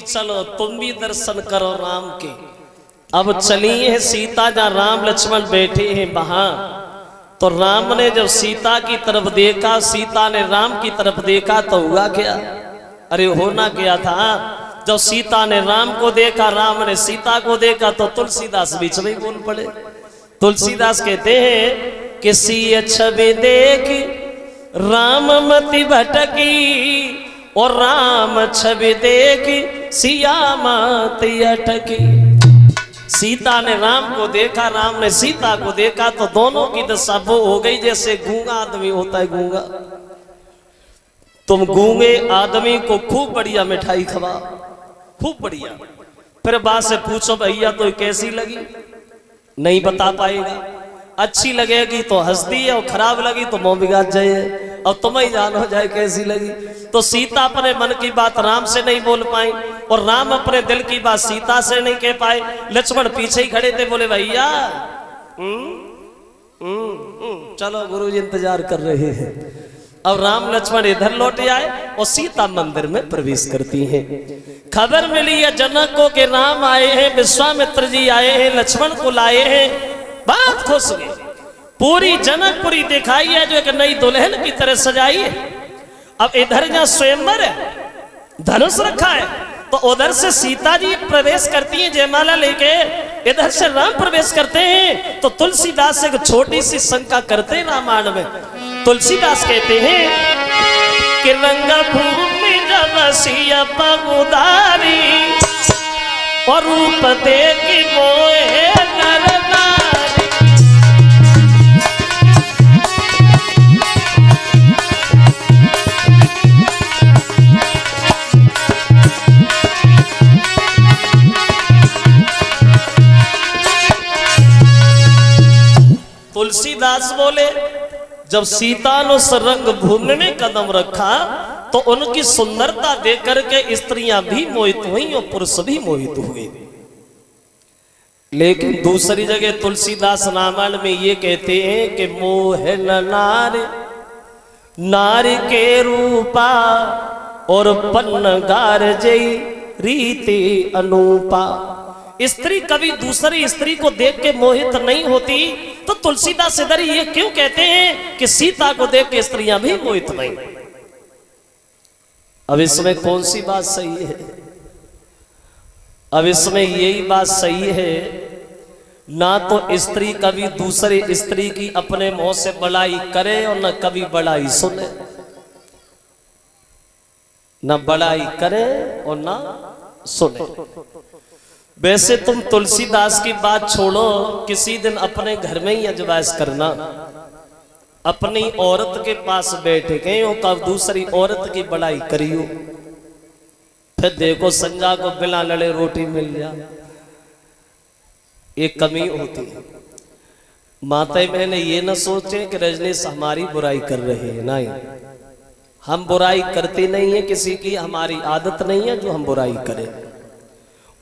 चलो तुम भी दर्शन करो राम के। अब चली है सीता, जहां राम लक्ष्मण बैठे हैं वहां। तो राम ने जब सीता की तरफ देखा, सीता ने राम की तरफ देखा, तो हुआ क्या? अरे होना क्या था, जब सीता ने राम को देखा, राम ने सीता को देखा, तो तुलसीदास बीच में बोल पड़े। तुलसीदास कहते हैं कि सी छवि देख राम मति भटकी, और राम छवि देख सिया माती अटकी। सीता ने राम को देखा, राम ने सीता को देखा, तो दोनों की दशा वो हो गई जैसे गूंगा आदमी होता है। गूंगा, तुम गूंगे आदमी को खूब बढ़िया मिठाई खवा, खूब बढ़िया, फिर बात से पूछो भैया तो कैसी लगी, नहीं बता पाएगा। अच्छी लगेगी तो हंस दी, और खराब लगी तो मुंह बिगाड़ जाए, और तुम ही जानो जाए कैसी लगी। तो सीता अपने मन की बात राम से नहीं बोल पाई, और राम अपने दिल की बात सीता से नहीं कह पाए। लक्ष्मण पीछे ही खड़े थे, बोले भैया चलो गुरुजी इंतजार कर रहे हैं। अब राम लक्ष्मण इधर लौट आए और सीता मंदिर में प्रवेश करती हैं। खबर मिली है जनक के राम आए हैं, विश्वामित्र जी आए हैं, लक्ष्मण को लाए हैं। बात खुश गई, पूरी जनकपुरी दिखाई है जो एक नई दुल्हन की तरह सजाई है। अब इधर जहां स्वयंवर है, धनुष रखा है, तो उधर से सीता जी प्रवेश करती हैं जयमाला लेके, इधर से राम प्रवेश करते हैं। तो तुलसीदास एक छोटी सी शंका करते हैं रामायण में। तुलसीदास कहते हैं कि रंग भूमि जब सिया पगुदारी और रूप देख मोहे नर नारी। तुलसीदास बोले जब सीता ने उस रंग भूमि में कदम रखा तो उनकी सुंदरता देख करके स्त्रियां भी मोहित हुई और पुरुष भी मोहित हुए। लेकिन दूसरी जगह तुलसीदास रामायण में ये कहते हैं कि मोहन नारी नारी के रूपा और पन्नगार जई रीति अनूपा। स्त्री कभी दूसरी स्त्री को देख के मोहित नहीं होती, तो तुलसीदास इधर ये क्यों कहते हैं कि सीता को देख के स्त्रियां भी मोहित नहीं। अब इसमें कौन सी बात सही है? अब इसमें यही बात सही है, ना तो स्त्री कभी दूसरी स्त्री की अपने मुंह से बड़ाई करे और न कभी बड़ाई सुने, न बड़ाई करे और ना सुने। वैसे तुम तुलसीदास की बात छोड़ो, किसी दिन अपने घर में ही अजवाइश करना, अपनी औरत के पास बैठ गए हो कब दूसरी औरत की बड़ाई करियो, फिर देखो संजा को बिना लड़े रोटी मिल जाए। एक कमी होती है। माता बहने ये न सोचे कि रजनीश हमारी बुराई कर रहे हैं, नहीं, हम बुराई करते नहीं है किसी की, हमारी आदत नहीं है जो हम बुराई करें,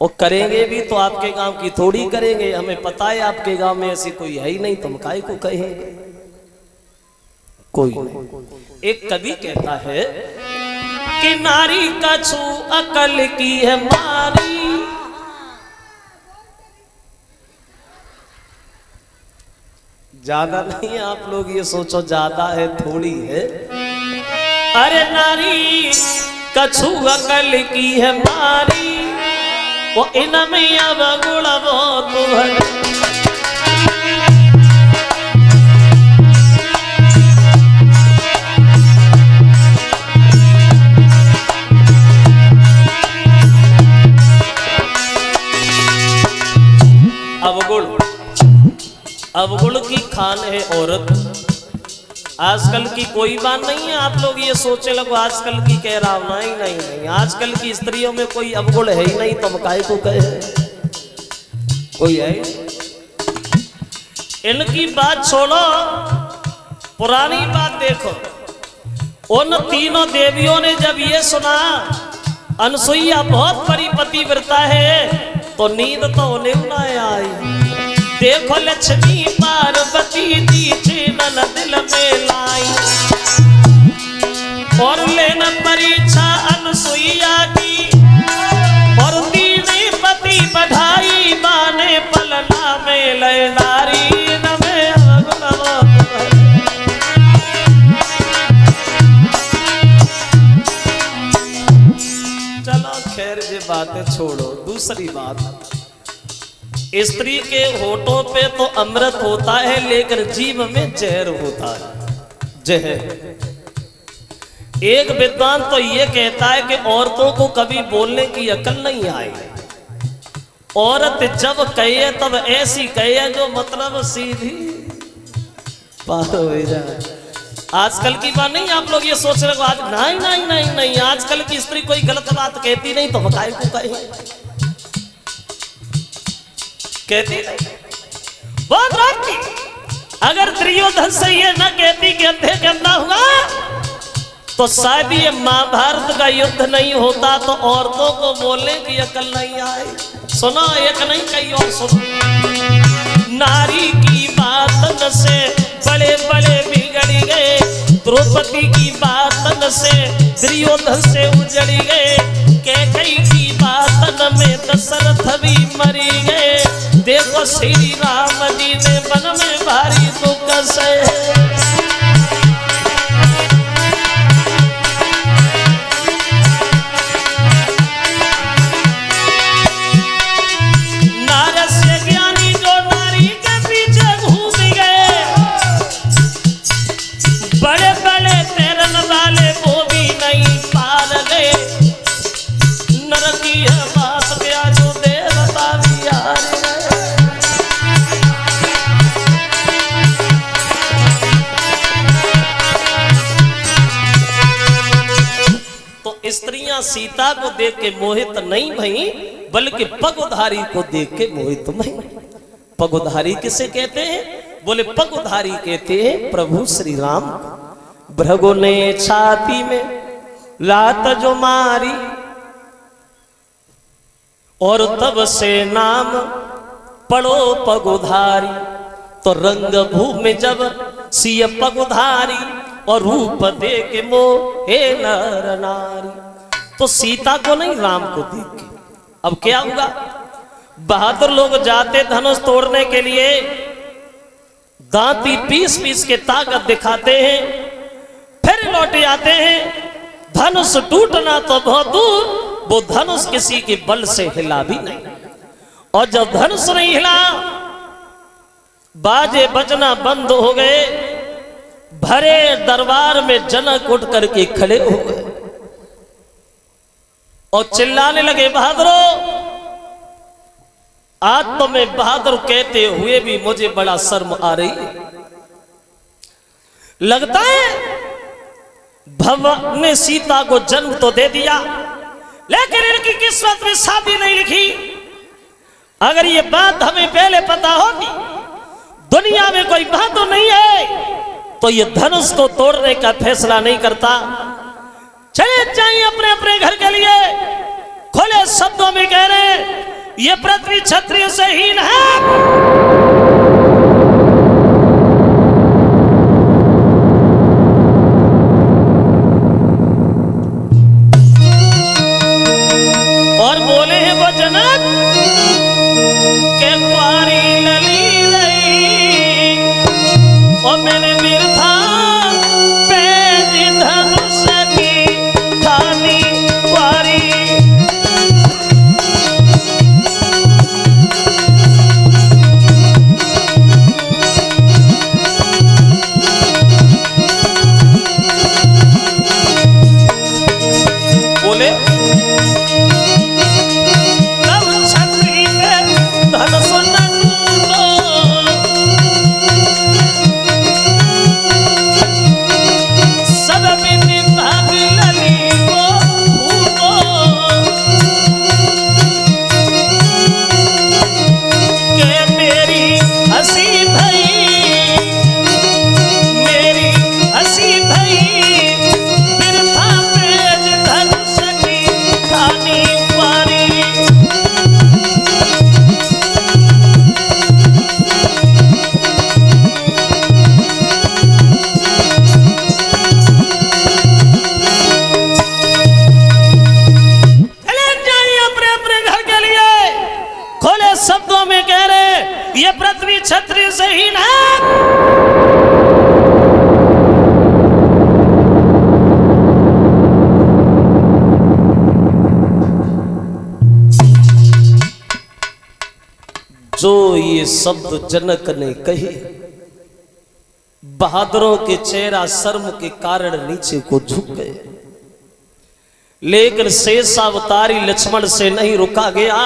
और करेंगे भी तो आपके गांव की थोड़ी करेंगे। हमें पता है आपके गांव में ऐसी कोई है ही नहीं, तुम काहे को कहेंगे, कोई नहीं। एक कवि कहता है कि नारी का छू अकल की है मारी, ज्यादा नहीं है, आप लोग ये सोचो ज्यादा है थोड़ी है। अरे नारी का छू अकल की है मारी, वो इनमें अब गुण बहुत है। अवगुण की खान है औरत। आजकल की कोई बात नहीं है, आप लोग ये सोचे लगो आजकल की कह रहा हूं, नहीं नहीं नहीं, आजकल की स्त्रियों में कोई अवगुण है ही नहीं, तुम काहे को कहे, कोई है। इनकी बात छोड़ो, पुरानी बात देखो। उन तीनों देवियों ने जब ये सुना अनसुईया बहुत बड़ी पतिव्रता है, तो नींद तो उन्हें ना आई। देखो लक्ष्मी पार्वती जी छेदन दिल में लाई, और लेना परीक्षा अनसुईया की, और दीने पति बढ़ाई बाने पलना में लय नारी न में चलो खैर ये बातें छोड़ो। दूसरी बात, स्त्री के होठों पे तो अमृत होता है, लेकिन जीभ में जहर होता है, जहर। एक विद्वान तो ये कहता है कि औरतों को कभी बोलने की अकल नहीं आई। औरत जब कहे तब ऐसी कहे जो मतलब सीधी पार हो जाए। आजकल की बात नहीं, आप लोग ये सोच रहे हो आज, नहीं नहीं नहीं नहीं, आजकल की स्त्री कोई गलत बात कहती नहीं, तो काहे को कहे, कहती नहीं। बहुत रात की अगर दुर्योधन से ये न कहती कि अंधे गंदा हुआ, तो शायद ये महाभारत का युद्ध नहीं होता, तो औरतों को बोलने की अकल नहीं आई। सुनो, एक नहीं कहीं और सुनो। नारी की बात से बड़े बड़े बिगड़ गए, द्रौपदी की बात से दुर्योधन से उजड़ गए, कैकेयी की बात में दशरथ भी मरी गए। देखो श्री राम जी ने वन में भारी दुख से, नारस्य ज्ञानी जो नारी के पीछे घूम गए, बड़े बड़े तैरन वाले वो भी सीता को देख के मोहित नहीं भई, बल्कि पगुधारी को देख के मोहित भई। पगुधारी किसे कहते हैं? बोले पगुधारी कहते हैं प्रभु श्री राम। भृगु ने छाती में लात जो मारी, और तब से नाम पड़ो पगुधारी। तो रंग भूमि जब सिय पगुधारी, और रूप दे के मोहे नर नारी। तो सीता को नहीं, राम को देख के। अब क्या हुआ? बहादुर लोग जाते धनुष तोड़ने के लिए, दांती पीस पीस के ताकत दिखाते हैं, फिर लौट आते हैं। धनुष टूटना तो बहुत दूर, वो धनुष किसी के बल से हिला भी नहीं। और जब धनुष नहीं हिला, बाजे बजना बंद हो गए। भरे दरबार में जनक उठ करके खड़े हो गए और चिल्लाने लगे, बहादुरों! आज तो मैं बहादुर कहते हुए भी मुझे बड़ा शर्म आ रही है। लगता है भगवान ने सीता को जन्म तो दे दिया, लेकिन इनकी किस्मत में शादी नहीं लिखी। अगर ये बात हमें पहले पता होती, दुनिया में कोई बहादुर नहीं है तो ये धनुष को तोड़ने का फैसला नहीं करता। चले जाइए अपने अपने घर के लिए। खुले शब्दों में कह रहे, ये पृथ्वी क्षत्रिय से हीन है। ये पृथ्वी क्षत्रिय से हीन है। जो ये शब्द जनक ने कहे, बहादुरों के चेहरा शर्म के कारण नीचे को झुक गए। लेकिन शेषावतारी लक्ष्मण से नहीं रुका गया।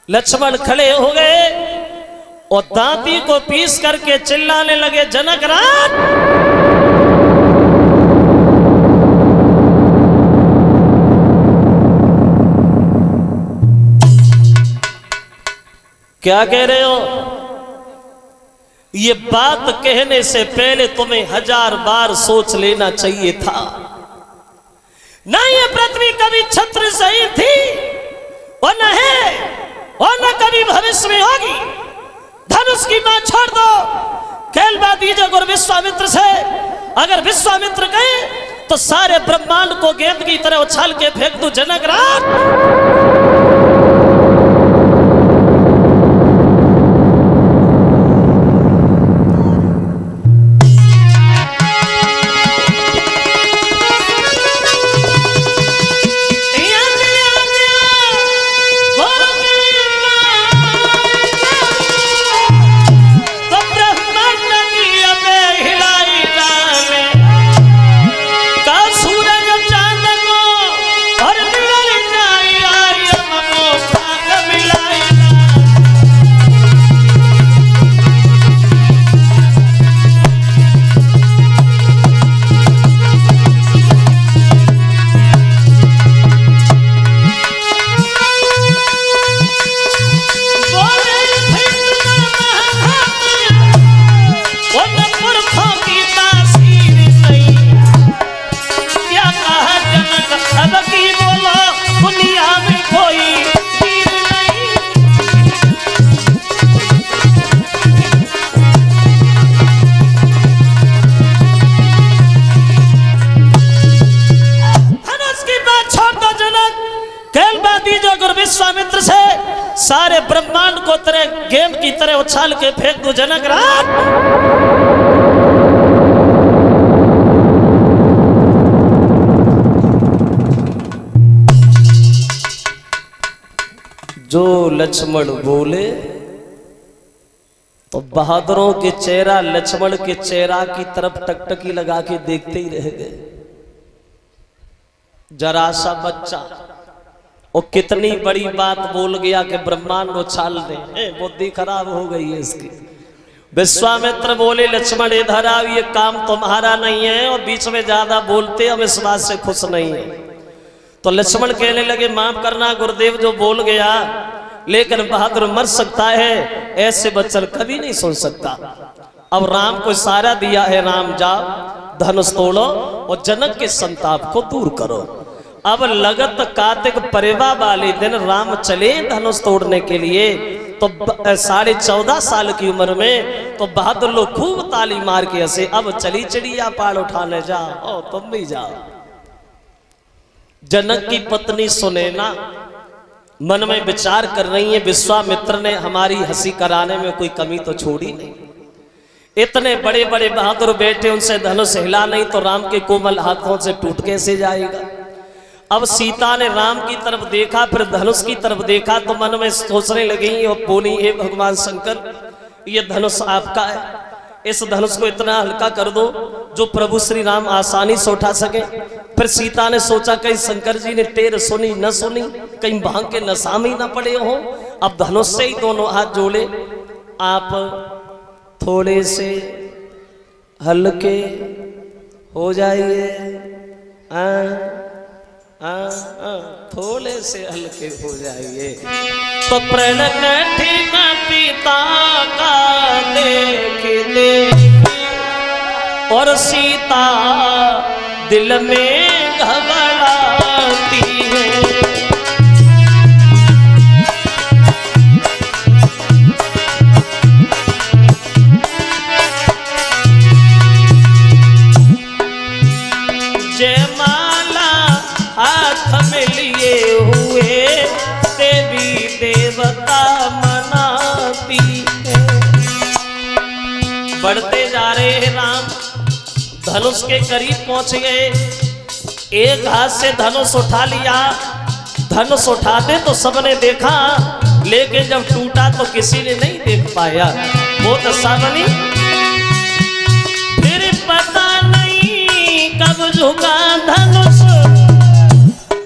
लक्ष्मण खड़े हो गए और दांती को पीस करके चिल्लाने लगे, जनक राज! क्या कह रहे हो? ये बात कहने से पहले तुम्हें 1000 बार सोच लेना चाहिए था। ना ये पृथ्वी कभी छत्र सही थी और न है और न कभी भविष्य में होगी। धनुष की बात छोड़ दो, कहलवा दीजिए गुरु विश्वामित्र से। अगर विश्वामित्र कहे तो सारे ब्रह्मांड को गेंद की तरह उछाल के फेंक दो, जनक राज। सूरज चांद को और निकल जाए सारे ब्रह्मांड को तरह गेंद की तरह उछाल के फेंक दो जनक राज। जो लक्ष्मण बोले तो बहादुरों के चेहरा लक्ष्मण के चेहरा की तरफ टकटकी लगा के देखते ही रह गए। जरा सा बच्चा वो कितनी बड़ी बात बोल गया कि ब्रह्मांड उछाल दे, बुद्धि खराब हो गई है इसकी। विश्वामित्र बोले लक्ष्मण इधर आओ, ये काम तुम्हारा नहीं है और बीच में ज्यादा बोलते हम इस बात से खुश नहीं है। तो लक्ष्मण कहने लगे माफ करना गुरुदेव, जो बोल गया, लेकिन बहादुर मर सकता है, ऐसे वचन कभी नहीं सुन सकता। अब राम को इशारा दिया है, राम जाओ धनुष तोड़ो और जनक के संताप को दूर करो। अब लगत कार्तिक परिवा वाले दिन राम चले धनुष तोड़ने के लिए। तो 14.5 साल की उम्र में तो बहादुर लोग खूब ताली मार के हंसे। अब चली चिड़िया पाल उठाने जाओ, तुम भी जाओ। जनक की पत्नी सुनैना मन में विचार कर रही है, विश्वामित्र ने हमारी हंसी कराने में कोई कमी तो छोड़ी नहीं। इतने बड़े बड़े बहादुर बेटे, उनसे धनुष हिला नहीं तो राम के कोमल हाथों से टूट कैसे जाएगा। अब सीता ने राम की तरफ देखा, फिर धनुष की तरफ देखा तो मन में सोचने लगी और बोली, हे भगवान शंकर, ये धनुष आपका है, इस धनुष को इतना हल्का कर दो जो प्रभु श्री राम आसानी से उठा सके। फिर सीता ने सोचा कहीं शंकर जी ने टेर सुनी न सुनी, कहीं भांग के नशा में न पड़े हो। अब धनुष से ही दोनों हाथ जोड़े, आप थोड़े से हल्के हो जाइए, थोड़े से हल्के हो जाइए। तो प्रण कठिन पिता का देखते और सीता दिल में घबराती है। जयमाला हाथ में लिए हुए देवी देवता मनाती है। बढ़ते जा रहे हैं राम, धनुष के करीब पहुंच गए। एक हाथ से धनुष उठा लिया, धनुष उठाते तो सबने देखा, लेकिन जब टूटा तो किसी ने नहीं देख पाया। वो दशा बनी, फिर पता नहीं कब झुका धनुष,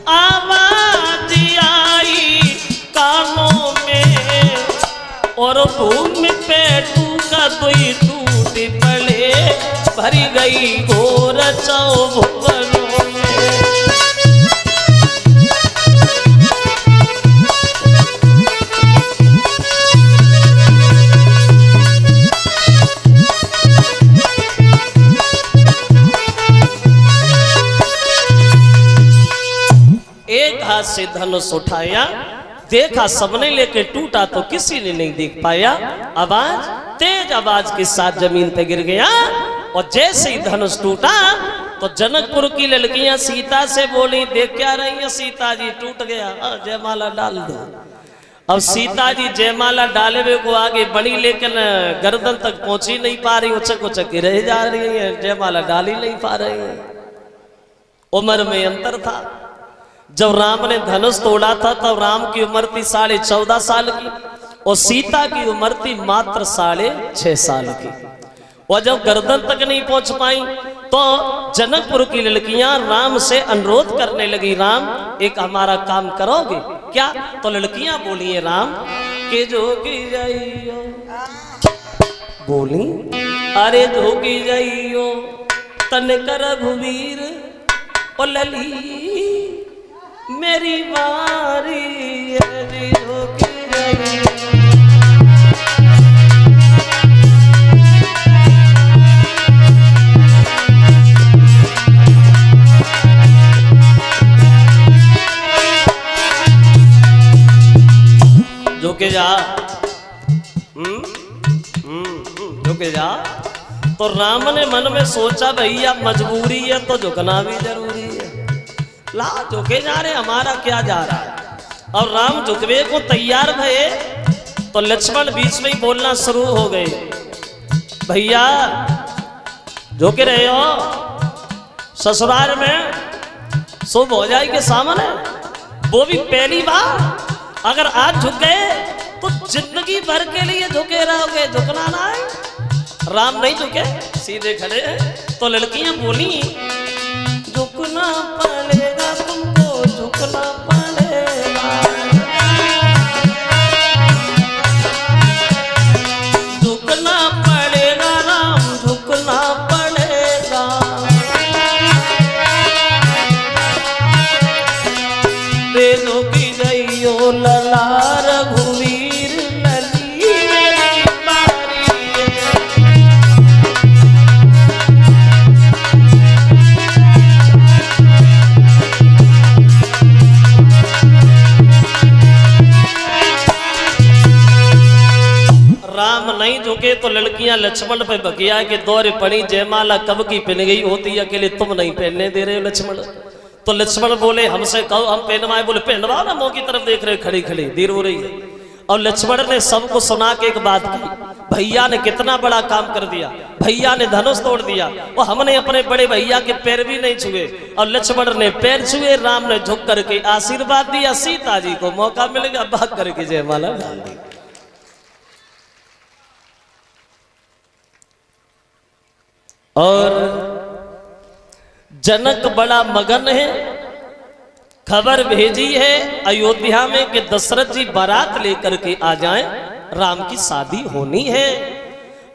आवाज आई कानों में और भूमि पे टूका दुई टूटी पड़े, भरी गई घोर चौभुवनों में। एक हाथ से धनुष उठाया, देखा सबने, लेके टूटा तो किसी ने नहीं देख पाया। आवाज, तेज आवाज के साथ जमीन पे गिर गया और जैसे ही धनुष टूटा तो जनकपुर की लड़कियां सीता से बोली, देख क्या रही है सीता जी, टूट गया, जयमाला डाल दो। अब सीता जी जयमाला डाले को आगे बढ़ी, लेकिन गर्दन तक पहुंच ही नहीं पा रही, उचक उचक के रह जा रही है, जयमाला डाल ही नहीं पा रही है। उम्र में अंतर था। जब राम ने धनुष तोड़ा था तब राम की उम्र थी 14.5 साल की और सीता की उम्र थी मात्र 6.5 साल की। और जब गर्दन तक नहीं पहुंच पाई तो जनकपुर की लड़कियां राम से अनुरोध करने लगी, राम एक हमारा काम करोगे क्या? तो लड़कियां बोली है राम के जोगी जाइयो, बोली अरे जोगी जाइयो तन कर रघुवीर ओ लली मेरी बारी अरे जोगी जाइयो। झुके जा, झुके जा। तो राम ने मन में सोचा भैया मजबूरी है तो झुकना भी जरूरी है, ला झुके जा रहे, हमारा क्या जा रहा है। और राम झुकवे को तैयार भये तो लक्ष्मण बीच में ही बोलना शुरू हो गए, भैया झुके रहे हो, ससुराल में शुभ हो जाएगी सामने, वो भी पहली बार। अगर आज झुक गए तो जिंदगी भर के लिए झुके रहोगे, झुकना ना है। राम नहीं झुके, सीधे खड़े हैं। तो लड़कियां बोली, झुकना पड़ेगा तुमको, झुकना पड़ेगा, झुकना पड़ेगा राम, झुकना पड़ेगा। वेदों की जइयो लला रघुवीर लली बारी। राम नहीं झुके तो लड़कियां लक्ष्मण पे बकिया के दौरे पड़ी, जयमाला कब की पहन गई होती, अकेले तुम नहीं पहनने दे रहे हो लक्ष्मण। तो लक्ष्मण बोले, हमसे कहो हम पहनवाए। बोले पहनवाओ ना, मुंह की तरफ देख रहे खड़ी खड़ी, देर हो रही है। और लक्ष्मण ने सबको सुना के एक बात की, भैया ने कितना बड़ा काम कर दिया, भैया ने धनुष तोड़ दिया और हमने अपने बड़े भैया के पैर भी नहीं छुए। और लक्ष्मण ने पैर छुए, राम ने झुक करके आशीर्वाद दिया, सीता जी को मौका मिल गया, भाग करके जयमाला डाल दी। और जनक बड़ा मगन है, खबर भेजी है अयोध्या में कि दशरथ जी बारात लेकर के आ जाएं, राम की शादी होनी है।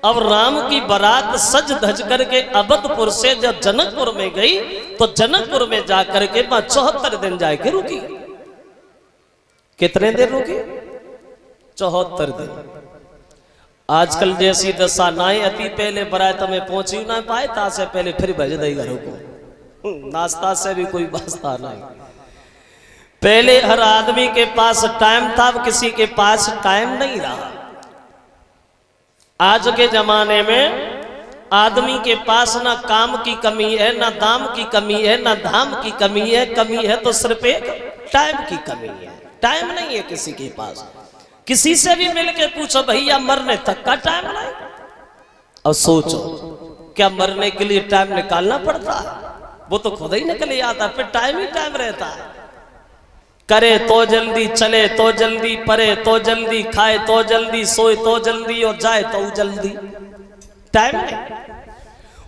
अब राम की बारात सज धज करके अवधपुर से जब जनकपुर में गई तो जनकपुर में जाकर के 74 दिन जाके रुकी। कितने दिन रुकी? 74 दिन। आजकल जैसी दशा नाए अति पहले बारात में पहुंची ना पाए, ता से पहले फिर भेज दे घरों को, नाश्ता से भी कोई वास्ता नहीं। पहले हर आदमी के पास टाइम था, अब किसी के पास टाइम नहीं रहा। आज के जमाने में आदमी के पास ना काम की कमी है, ना दाम की कमी है, ना धाम की कमी है तो सिर्फ एक टाइम की कमी है। टाइम नहीं है किसी के पास। किसी से भी मिलके पूछो, भैया मरने तक का टाइम नहीं। अब सोचो, क्या मरने के लिए टाइम निकालना पड़ता है? वो तो खुद ही निकल आता, फिर टाइम ही टाइम रहता है। करे तो जल्दी, चले तो जल्दी, परे तो जल्दी, खाए तो जल्दी, सोए तो जल्दी और जाए तो जल्दी। टाइम नहीं।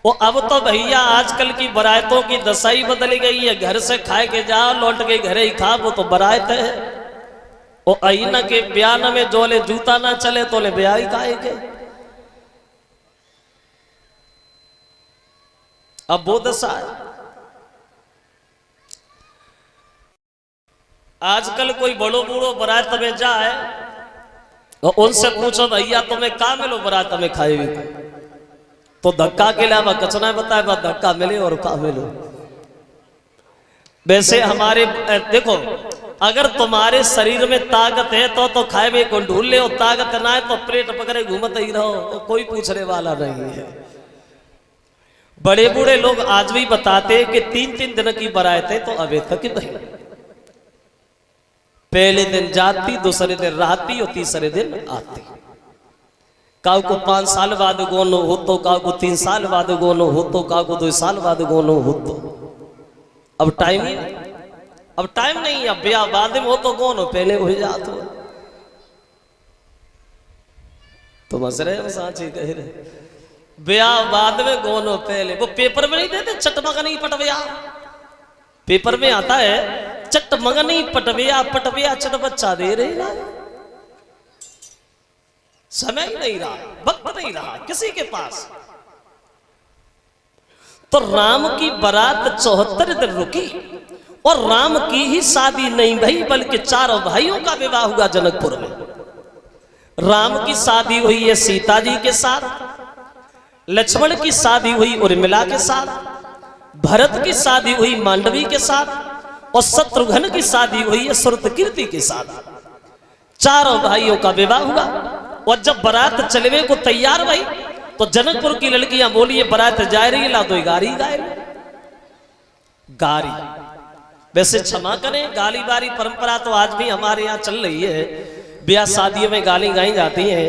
वो अब तो भैया आजकल की बारातों की दशा ही बदल गई है। घर से खाए के जाओ, लौट के घर ही खा, वो तो बारात है। वो अइना के बयान में जोले जूता ना चले तो ले ब्याह ही खाए के। अब वो दशा है। आजकल कोई बड़ो बूढ़ो बारात में जाए तो उनसे पूछो, भैया तुम्हें क्या मिलो बारात में खाएगी? तो धक्का के अलावा कुछ ना बताए, बस धक्का मिले और का मिलो। वैसे हमारे देखो, अगर तुम्हारे शरीर में ताकत है तो खाए को ढूंढ ले, और ताकत ना है तो प्लेट पकड़े घूमते ही रहो, तो कोई पूछने वाला नहीं है। बड़े बूढ़े लोग आज भी बताते हैं कि 3-3 दिन की बारातें तो अभी तक नहीं। पहले दिन जाती, दूसरे दिन रहती और तीसरे दिन आती। काऊ को 5 साल बाद गोनो हो तो, काऊ को 3 साल बाद गोनो हो तो, काऊ को 2 साल बाद गोनो हो तो। अब टाइम ही नहीं, अब टाइम नहीं। अब ब्याह बाद में हो तो गोनो पहले हो जाते। तो मस रहे सांची कह रहे, ब्याह बाद में गोनो पहले। वो पेपर में नहीं देते चटमगनी पटव्या, पेपर में आता है चटमगनी पटव्या, पटव्या चट बच्चा दे रही ना। समय ही नहीं रहा, वक्त नहीं रहा किसी के पास। तो राम की बारात 74 दिन रुकी और राम की ही शादी नहीं भई, बल्कि 4 भाइयों का विवाह हुआ जनकपुर में। राम की शादी हुई है सीता जी के साथ, लक्ष्मण की शादी हुई उर्मिला के साथ, भरत की शादी हुई मांडवी के साथ, और शत्रुघ्न की शादी हुई है श्रुतकीर्ति के साथ। 4 भाइयों का विवाह हुआ। और जब बारात चलवे को तैयार भई तो जनकपुर की लड़कियां बोली, बारात जा रही, ला दो गाड़ी गाय। गाड़ी वैसे क्षमा करें, गाली बारी परंपरा तो आज भी हमारे यहाँ चल रही है, ब्याह शादियों में गाली गाई जाती है,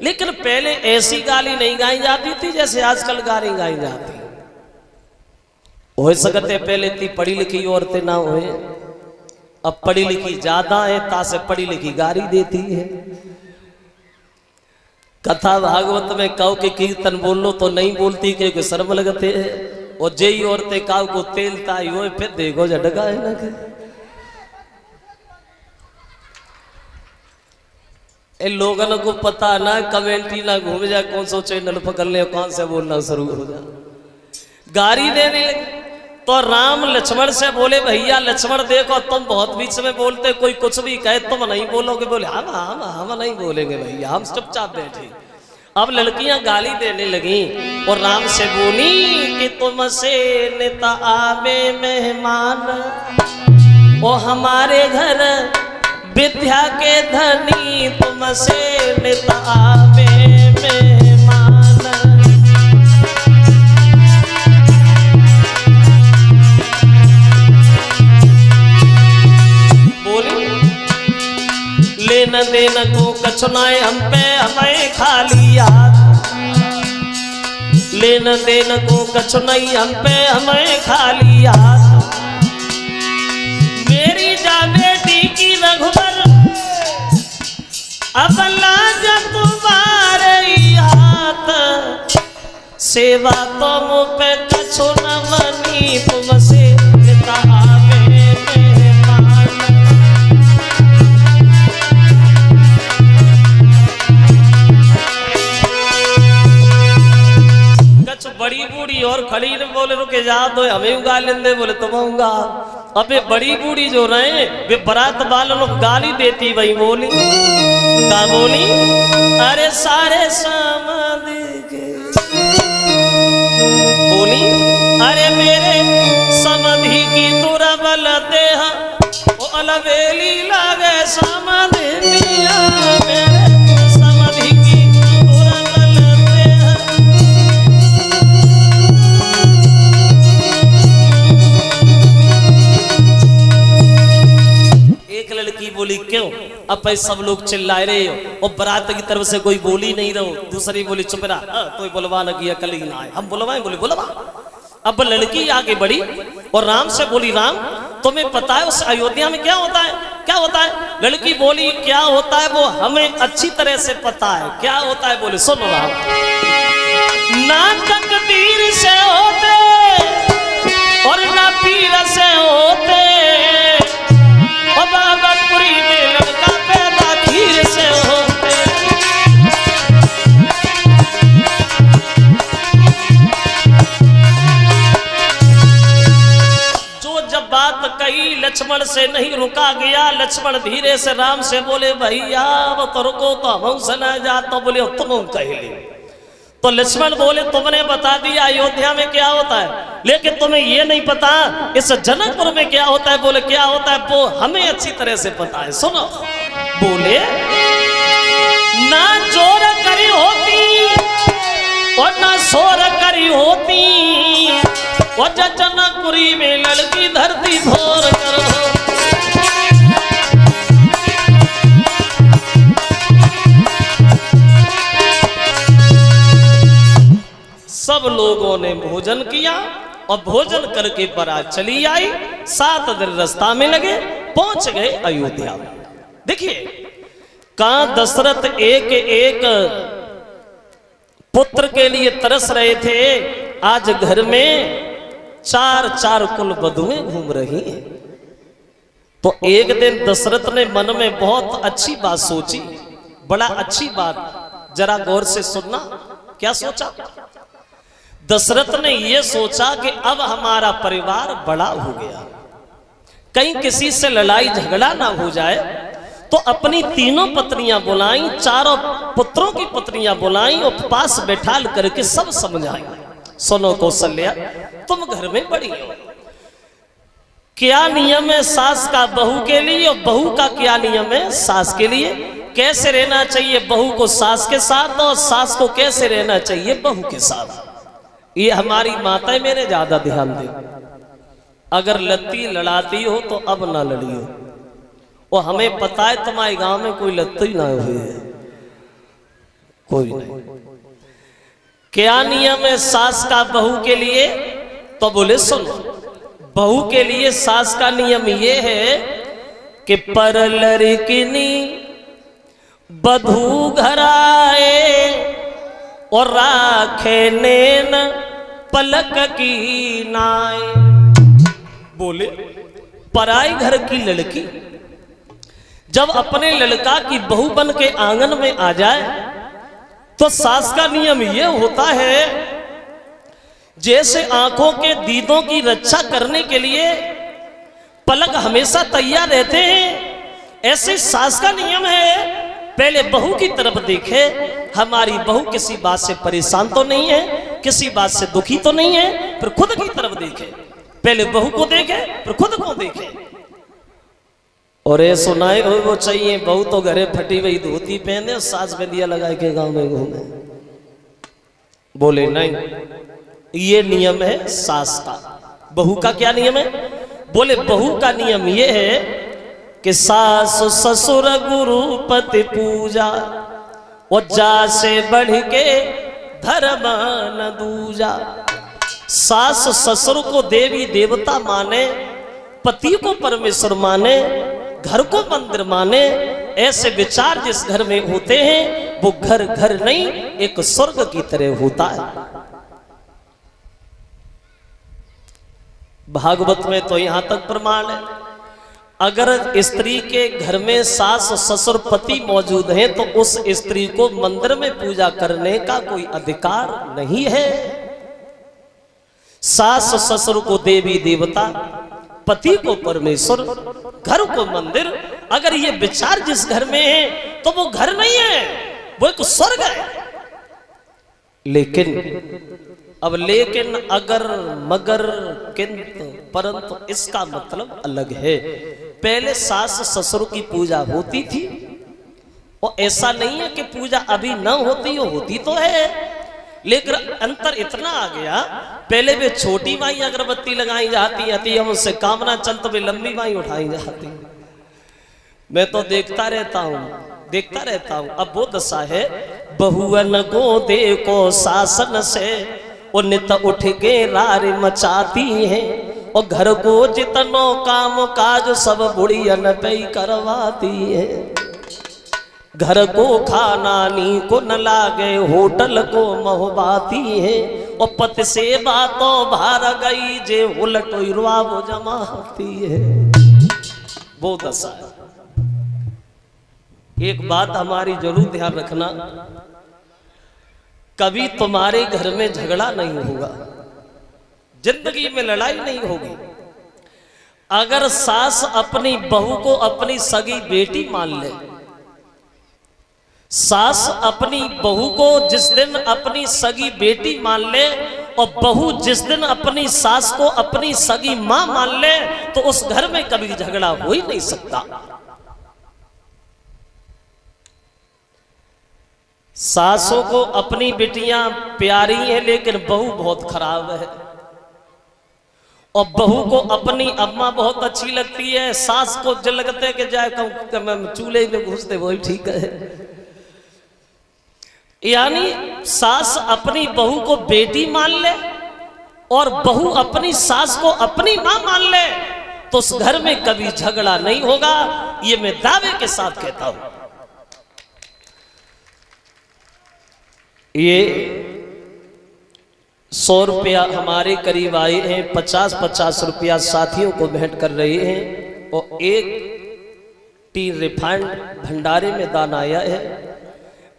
लेकिन पहले ऐसी गाली नहीं गाई जाती थी जैसे आजकल गाली गाई जाती। हो सकते पहले इतनी पढ़ी लिखी औरतें ना हुए, अब पढ़ी लिखी ज्यादा है, तासे पढ़ी लिखी गाली देती है। कथा भागवत में काऊ के कीर्तन बोल लो तो नहीं बोलती, क्योंकि शर्म लगते है। और जेई औरतें काऊ को तेल ताई हो, फिर देखो झटका है ना। इन लोगों को पता ना, कमेंट्री ना घूम जाए, कौन सो चैनल पकड़ ले, कौन से बोलना शुरू हो जाए, गाली देने लगे। तो राम लक्ष्मण से बोले, भैया लक्ष्मण देखो तुम बहुत बीच में बोलते, कोई कुछ भी कहे तुम नहीं बोलोगे। बोले हम नहीं बोलेंगे भैया, हम चुपचाप बैठे। अब लड़कियां गाली देने लगी और राम से बोली कि तुमसे नेता आवे मेहमान, ओ हमारे घर विद्या के धनी, तुमसे नेता आवे मेहमान। लेन देन को कछुनाए हम पे हमें खाली याद, लेन देन को कछुनाई हम पे हमें खाली याद। मेरी जा बेटी की रघुबर अब लाज तुम्हारे हाथ, सेवा तो मुँह पे कछु न बनी, तुमसे नेता आवे मेहमान। बड़ी बूढ़ी और खड़ी ने बोले रुके जा दो, हमें उगा लेंदे, बोले तुम उगा। अबे बड़ी बूढ़ी जो रहे वे बारात वालों को गाली देती, वही बोली क्या बोली, अरे सारे समाधि के बोली, अरे मेरे समाधि की दुर्बल देह वो अलवेली लागे समाधि दिया, मेरे समाधि की दुर्बल देह। एक लड़की बोली क्यों, अब सब लोग चिल्लाए रहे हो और बारात की तरफ से कोई बोली नहीं रहो। दूसरी बोली चुप रहा, तो बुलवा न किया कल ही ना आए, हम बुलवाए, बोले बुलवा। अब लड़की आगे बढ़ी और राम से बोली, राम तुम्हें पता है उस अयोध्या में क्या होता है, क्या होता है? लड़की बोली क्या होता है वो हमें अच्छी तरह से पता है, क्या होता है? बोले सुनो राम, ना तकदीर से होते और ना पीर से होते, और बाबापुरी में लड़का पैदा खीर से होते। जो जब बात कही लक्ष्मण से नहीं रुका गया। लक्ष्मण धीरे से राम से बोले, भैया वो तो रुको, तो हम सुना जाता। बोले तुम कह ले। तो लक्ष्मण बोले तुमने बता दिया अयोध्या में क्या होता है, लेकिन तुम्हें ये नहीं पता इस जनकपुर में क्या होता है। बोले क्या होता है, वो हमें अच्छी तरह से पता है, सुनो। बोले ना चोर करी होती और ना शोर करी होती, और जनकपुरी में लड़की धरती भोर करो। सब लोगों ने भोजन किया और भोजन करके बारात चली आई। 7 दिन रास्ता में लगे, पहुंच गए अयोध्या। देखिए कहां दशरथ एक एक पुत्र के लिए तरस रहे थे, आज घर में 4 कुल वधुएं घूम रही हैं। तो एक दिन दशरथ ने मन में बहुत अच्छी बात सोची, बड़ा अच्छी बात, जरा गौर से सुनना। क्या सोचा? दशरथ ने यह सोचा कि अब हमारा परिवार बड़ा हो गया, कहीं किसी से लड़ाई झगड़ा ना हो जाए, तो अपनी 3 पत्नियां बुलाई, 4 पुत्रों की पत्नियां बुलाई और पास बैठाल करके सब समझाई। सुनो कौशल्या, तुम घर में बड़ी हो, क्या नियम है सास का बहू के लिए और बहू का क्या नियम है सास के लिए, कैसे रहना चाहिए बहू को सास के साथ और सास को कैसे रहना चाहिए बहू के साथ। ये हमारी माताएं मेरे ज्यादा ध्यान दे। अगर लत्ती लड़ाती हो तो अब ना लड़ियो। वो हमें पता है तुम्हारे गांव में कोई लत्ती ना हुई है, कोई नहीं। क्या नियम है सास का बहू के लिए? तो बोले सुनो, बहू के लिए सास का नियम ये है कि पर लड़किनी बधू घर आए और राखे नैन पलक की नाए। बोले पराई घर की लड़की जब अपने लड़का की बहू बन के आंगन में आ जाए तो सास का नियम यह होता है, जैसे आंखों के दीदों की रक्षा करने के लिए पलक हमेशा तैयार रहते हैं, ऐसे सास का नियम है पहले बहू की तरफ देखे, हमारी बहू किसी बात से परेशान तो नहीं है, किसी बात से दुखी तो नहीं है, फिर खुद की तरफ देखे। पहले बहू को देखे फिर खुद को देखे। और ये सुनाए हो वो चाहिए, बहू तो घरे फटी हुई धोती पहने, सास बिंदिया लगा के गांव में घूमे। बोले नहीं, ये नियम है सास का। बहू का क्या नियम है? बोले बहू का नियम ये है कि सास ससुर गुरु पति पूजा और जा से बढ़ के धर्म न दूजा। सास ससुर को देवी देवता माने, पति को परमेश्वर माने, घर को मंदिर माने। ऐसे विचार जिस घर में होते हैं वो घर घर नहीं, एक स्वर्ग की तरह होता है। भागवत में तो यहां तक प्रमाण है, अगर स्त्री के घर में सास ससुर पति मौजूद हैं तो उस स्त्री को मंदिर में पूजा करने का कोई अधिकार नहीं है। सास ससुर को देवी देवता, पति को परमेश्वर, घर को मंदिर। अगर ये विचार जिस घर में है तो वो घर नहीं है, वो एक स्वर्ग है। लेकिन अगर मगर किंतु परंतु इसका मतलब अलग है। पहले सास ससुर की पूजा होती थी, और ऐसा नहीं है कि पूजा अभी न होती हो, होती तो है, लेकिन अंतर इतना आ गया, पहले वे छोटी माई अगरबत्ती लगाई जाती थी, हम उससे कामना चलते वे लंबी माई उठाई जाती। मैं तो देखता रहता हूं। अब वो दशा है, बहुअन को देखो शासन से और नित उठ के रार मचाती है, और घर को जितनो काम काज सब बुढ़ियन पे करवाती है। घर को खाना नी को न लागे, होटल को महबाती है, और पति से बातों भार गई जे उलट रुआ वो जमाती है। वो दशा है। एक बात हमारी जरूर ध्यान रखना, कभी तुम्हारे घर में झगड़ा नहीं होगा, जिंदगी में लड़ाई नहीं होगी। अगर सास अपनी बहू को अपनी सगी बेटी मान ले, सास अपनी बहू को जिस दिन अपनी सगी बेटी मान ले, और बहू जिस दिन अपनी सास को अपनी सगी मां मान ले, तो उस घर में कभी झगड़ा हो ही नहीं सकता। सासों को अपनी बेटियां प्यारी हैं, लेकिन बहू बहुत खराब है, और बहू को अपनी अम्मा बहुत अच्छी लगती है, सास को जो लगते कि जाए चूल्हे में घुसते वही ठीक है। यानी सास अपनी बहू को बेटी मान ले और बहू अपनी सास को अपनी मां मान ले, तो उस घर में कभी झगड़ा नहीं होगा। ये मैं दावे के साथ कहता हूं। ये 100 रुपया हमारे करीब आए हैं, 50-50 रुपया साथियों को भेंट कर रहे हैं, और 1 टी रिफाइंड भंडारे में दान आया है।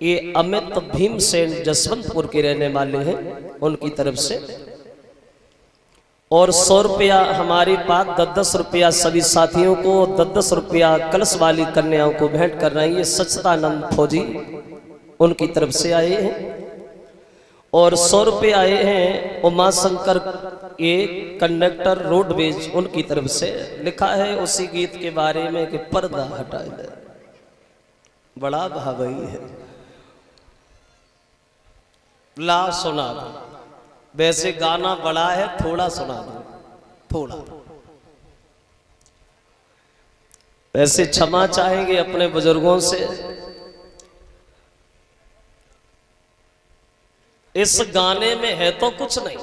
ये अमित भीमसेन जसवंतपुर के रहने वाले हैं, उनकी तरफ से। और 100 रुपया हमारे पास 10-10 रुपया सभी साथियों को, 10-10 रुपया कलश वाली कन्याओं को भेंट कर रहे हैं। ये सच्चिदानंद फौजी उनकी तरफ से आए हैं। और 100 रुपये आए हैं उमा शंकर ये कंडक्टर रोडवेज, उनकी तरफ से। लिखा है उसी गीत के बारे में कि पर्दा हटा दे, बड़ा भावई है, ला सुना दो। वैसे गाना बड़ा है, थोड़ा सुना दो, थोड़ा। वैसे क्षमा चाहेंगे अपने बुजुर्गों से। इस गाने में है तो कुछ नहीं,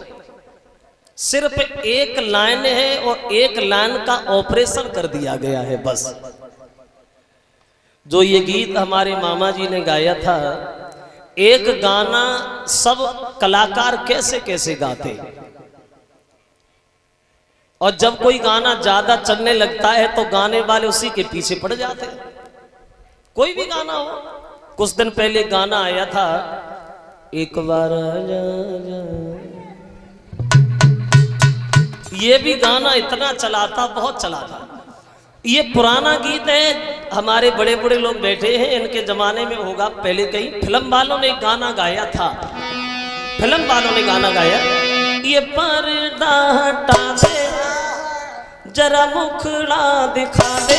सिर्फ एक लाइन है और एक लाइन का ऑपरेशन कर दिया गया है बस। जो ये गीत हमारे मामा जी ने गाया था, एक गाना सब कलाकार कैसे कैसे गाते, और जब कोई गाना ज्यादा चलने लगता है तो गाने वाले उसी के पीछे पड़ जाते हैं। कोई भी गाना हो, कुछ दिन पहले गाना आया था, एक बार आजा जा, ये भी गाना इतना चला था, बहुत चला था। ये पुराना गीत है, हमारे बड़े बड़े लोग बैठे हैं, इनके जमाने में होगा, पहले कहीं फिल्म वालों ने गाना गाया था, फिल्म वालों ने गाना गाया, ये पर्दा हटा दे जरा मुखड़ा दिखा दे,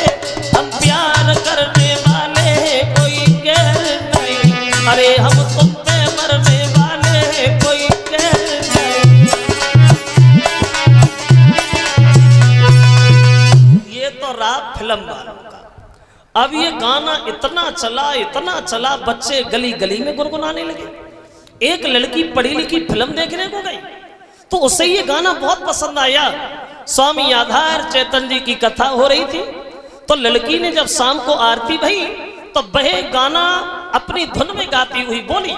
हम प्यार करने वाले कोई गैर नहीं, अरे हम तुम पे मरने वाले कोई गैर नहीं। ये तो रात फिल्म वालों का। अब ये गाना इतना चला, बच्चे गली गली में गुनगुनाने लगे। एक लड़की पढ़ी लिखी फिल्म देखने को गई तो उसे ये गाना बहुत पसंद आया। स्वामी आधार चैतन्य जी की कथा हो रही थी, तो लड़की ने जब शाम को आरती भई तो वह गाना अपनी धुन में गाती हुई बोली,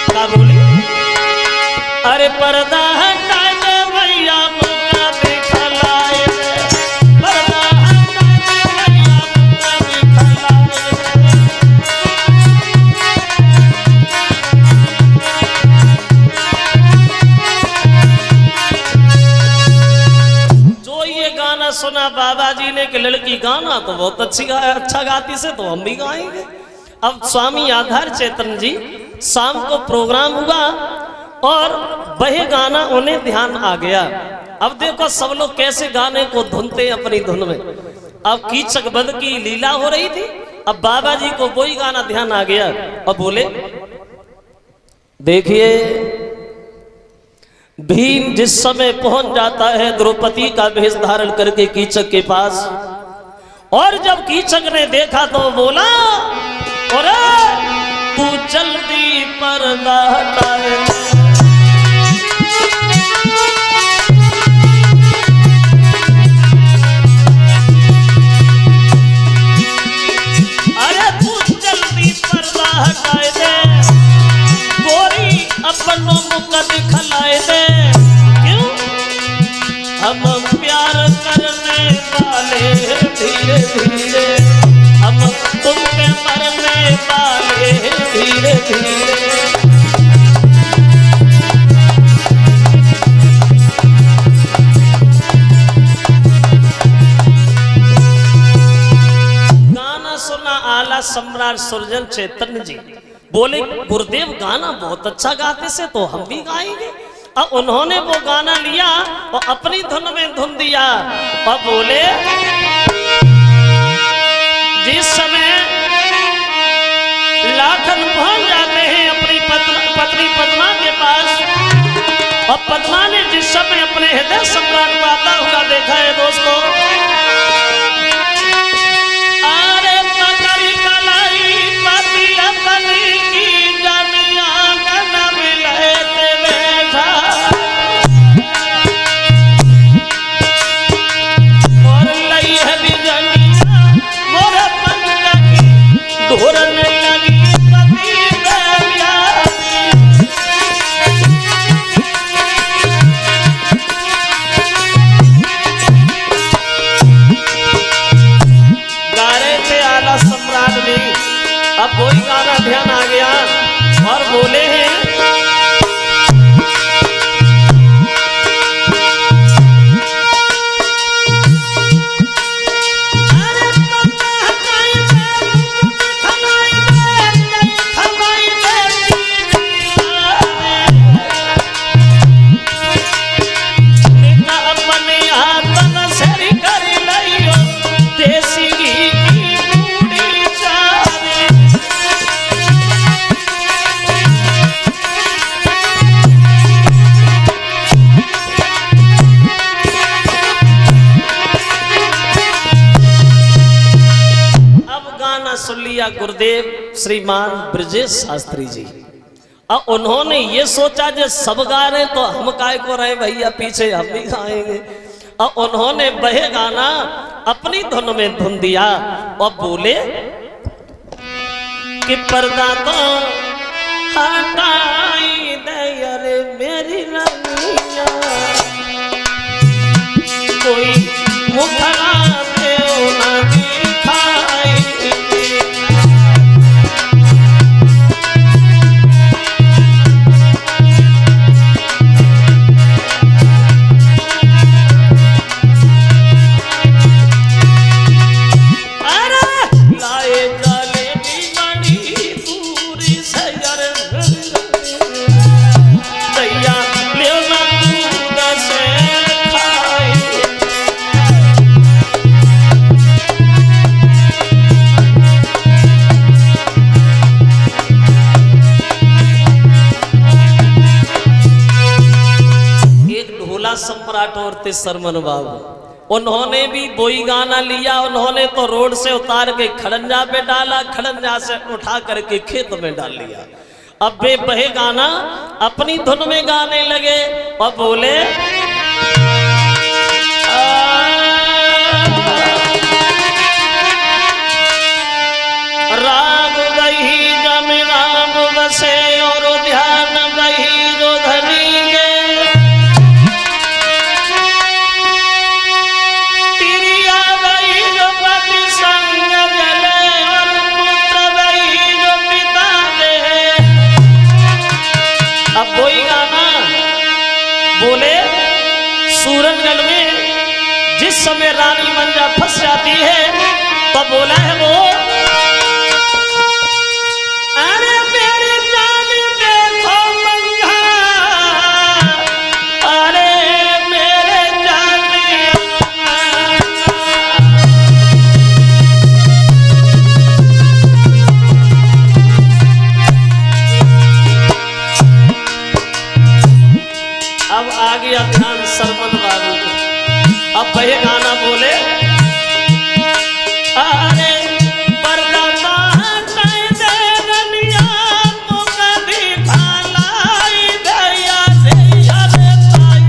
क्या बोली? अरे पर्दा हटा दे भैया मुझका दिखलाए दे, पर्दा हटा दे भैया मुझका दिखलाए दे। जो ये गाना सुना बाबा जी ने कि लड़की गाना तो बहुत अच्छा गाती से, तो हम भी गाएंगे। अब स्वामी आधार चैतन्य जी शाम को प्रोग्राम हुआ और वह गाना उन्हें ध्यान आ गया। अब देखो सब लोग कैसे गाने को धुनते अपनी धुन में। अब कीचक वध की लीला हो रही थी, अब बाबा जी को वही गाना ध्यान आ गया और बोले, देखिए भीम जिस समय पहुंच जाता है द्रौपदी का वेश धारण करके कीचक के पास, और जब कीचक ने देखा तो बोला, और तू जल्दी पर्दा हटाए, अरे तू जल्दी पर्दा हटाए दे, गोरी अपनों मुख दिखलाए दे। क्यों? हम प्यार करने वाले धीरे धीरे, हम तुम पे मरने वाले धीरे धीरे। गाना सुना आला सम्राट सुरजन चैतन्य जी, बोले गुरुदेव गाना बहुत अच्छा गाते से, तो हम भी गाएंगे। अब उन्होंने वो गाना लिया और अपनी धुन में धुन दिया और बोले, जिस समय लाखन पहुंच जाते हैं अपनी पत्नी पद्मा के पास, और पद्मा ने जिस समय अपने हृदय सम्राट को आता हुआ देखा है दोस्तों, अरे पकड़ी कलाई पति अपनी की जानिया न मिले ते बैठा, और लई है बिजनिया मोरे पंख की धोरन लगी पति बैठा। गा रहे थे आला सम्राट भी, अब वही गाना ध्यान आ गया और बोले हैं, गुरुदेव श्रीमान ब्रजेश शास्त्री जी, और उन्होंने ये सोचा जो सब गा रहे तो हम काय को रहे भैया, पीछे हम भी गाएंगे। और उन्होंने वह गाना अपनी धुन में धुन दिया और बोले कि पर्दा तो हटाई दे अरे मेरी रानिया, कोई मुखड़ा दे ना दिखाई। सम्राट और थे सरमन बाबू, उन्होंने भी वही गाना लिया। उन्होंने तो रोड से उतार के खड़ंजा पे डाला, खड़ंजा से उठा करके खेत में डाल लिया। अब वे वह गाना अपनी धुन में गाने लगे और बोले राग वही जम राम बसे और ध्यान वही जो धनी के, बोले सूरजगढ़ में जिस समय रानी मंजा फंस जाती है तो बोला है वो अरे मेरी जान देखो मंजा, अरे मेरे जान। अब आ गया ध्यान सरमन बाबू को। अब वह गाना बोले अरे पर्दा हटाई दे रनिया, तो कभी भलाई दया दया रे ताई।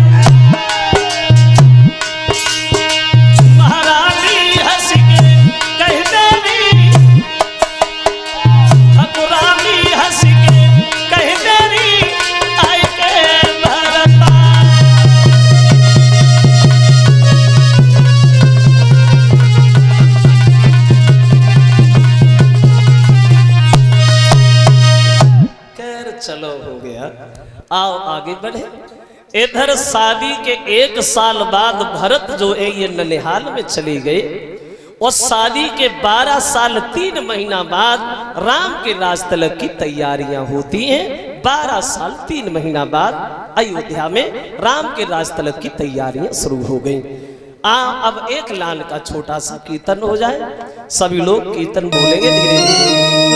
महारानी हंस के कह देनी, ठकुरानी हंस के कह देनी आई के भरता। चलो हो गया, आओ आगे बढ़े। इधर शादी के 1 साल बाद भरत जो है ये ननिहाल में चली गई, और शादी के 12 साल 3 महीना बाद राम के राज तिलक की तैयारियां होती हैं। 12 साल 3 महीना बाद अयोध्या में राम के राज तिलक की तैयारियां शुरू हो गई। अब एक लाल का छोटा सा कीर्तन हो जाए, सभी लोग कीर्तन बोलेंगे धीरे धीरे।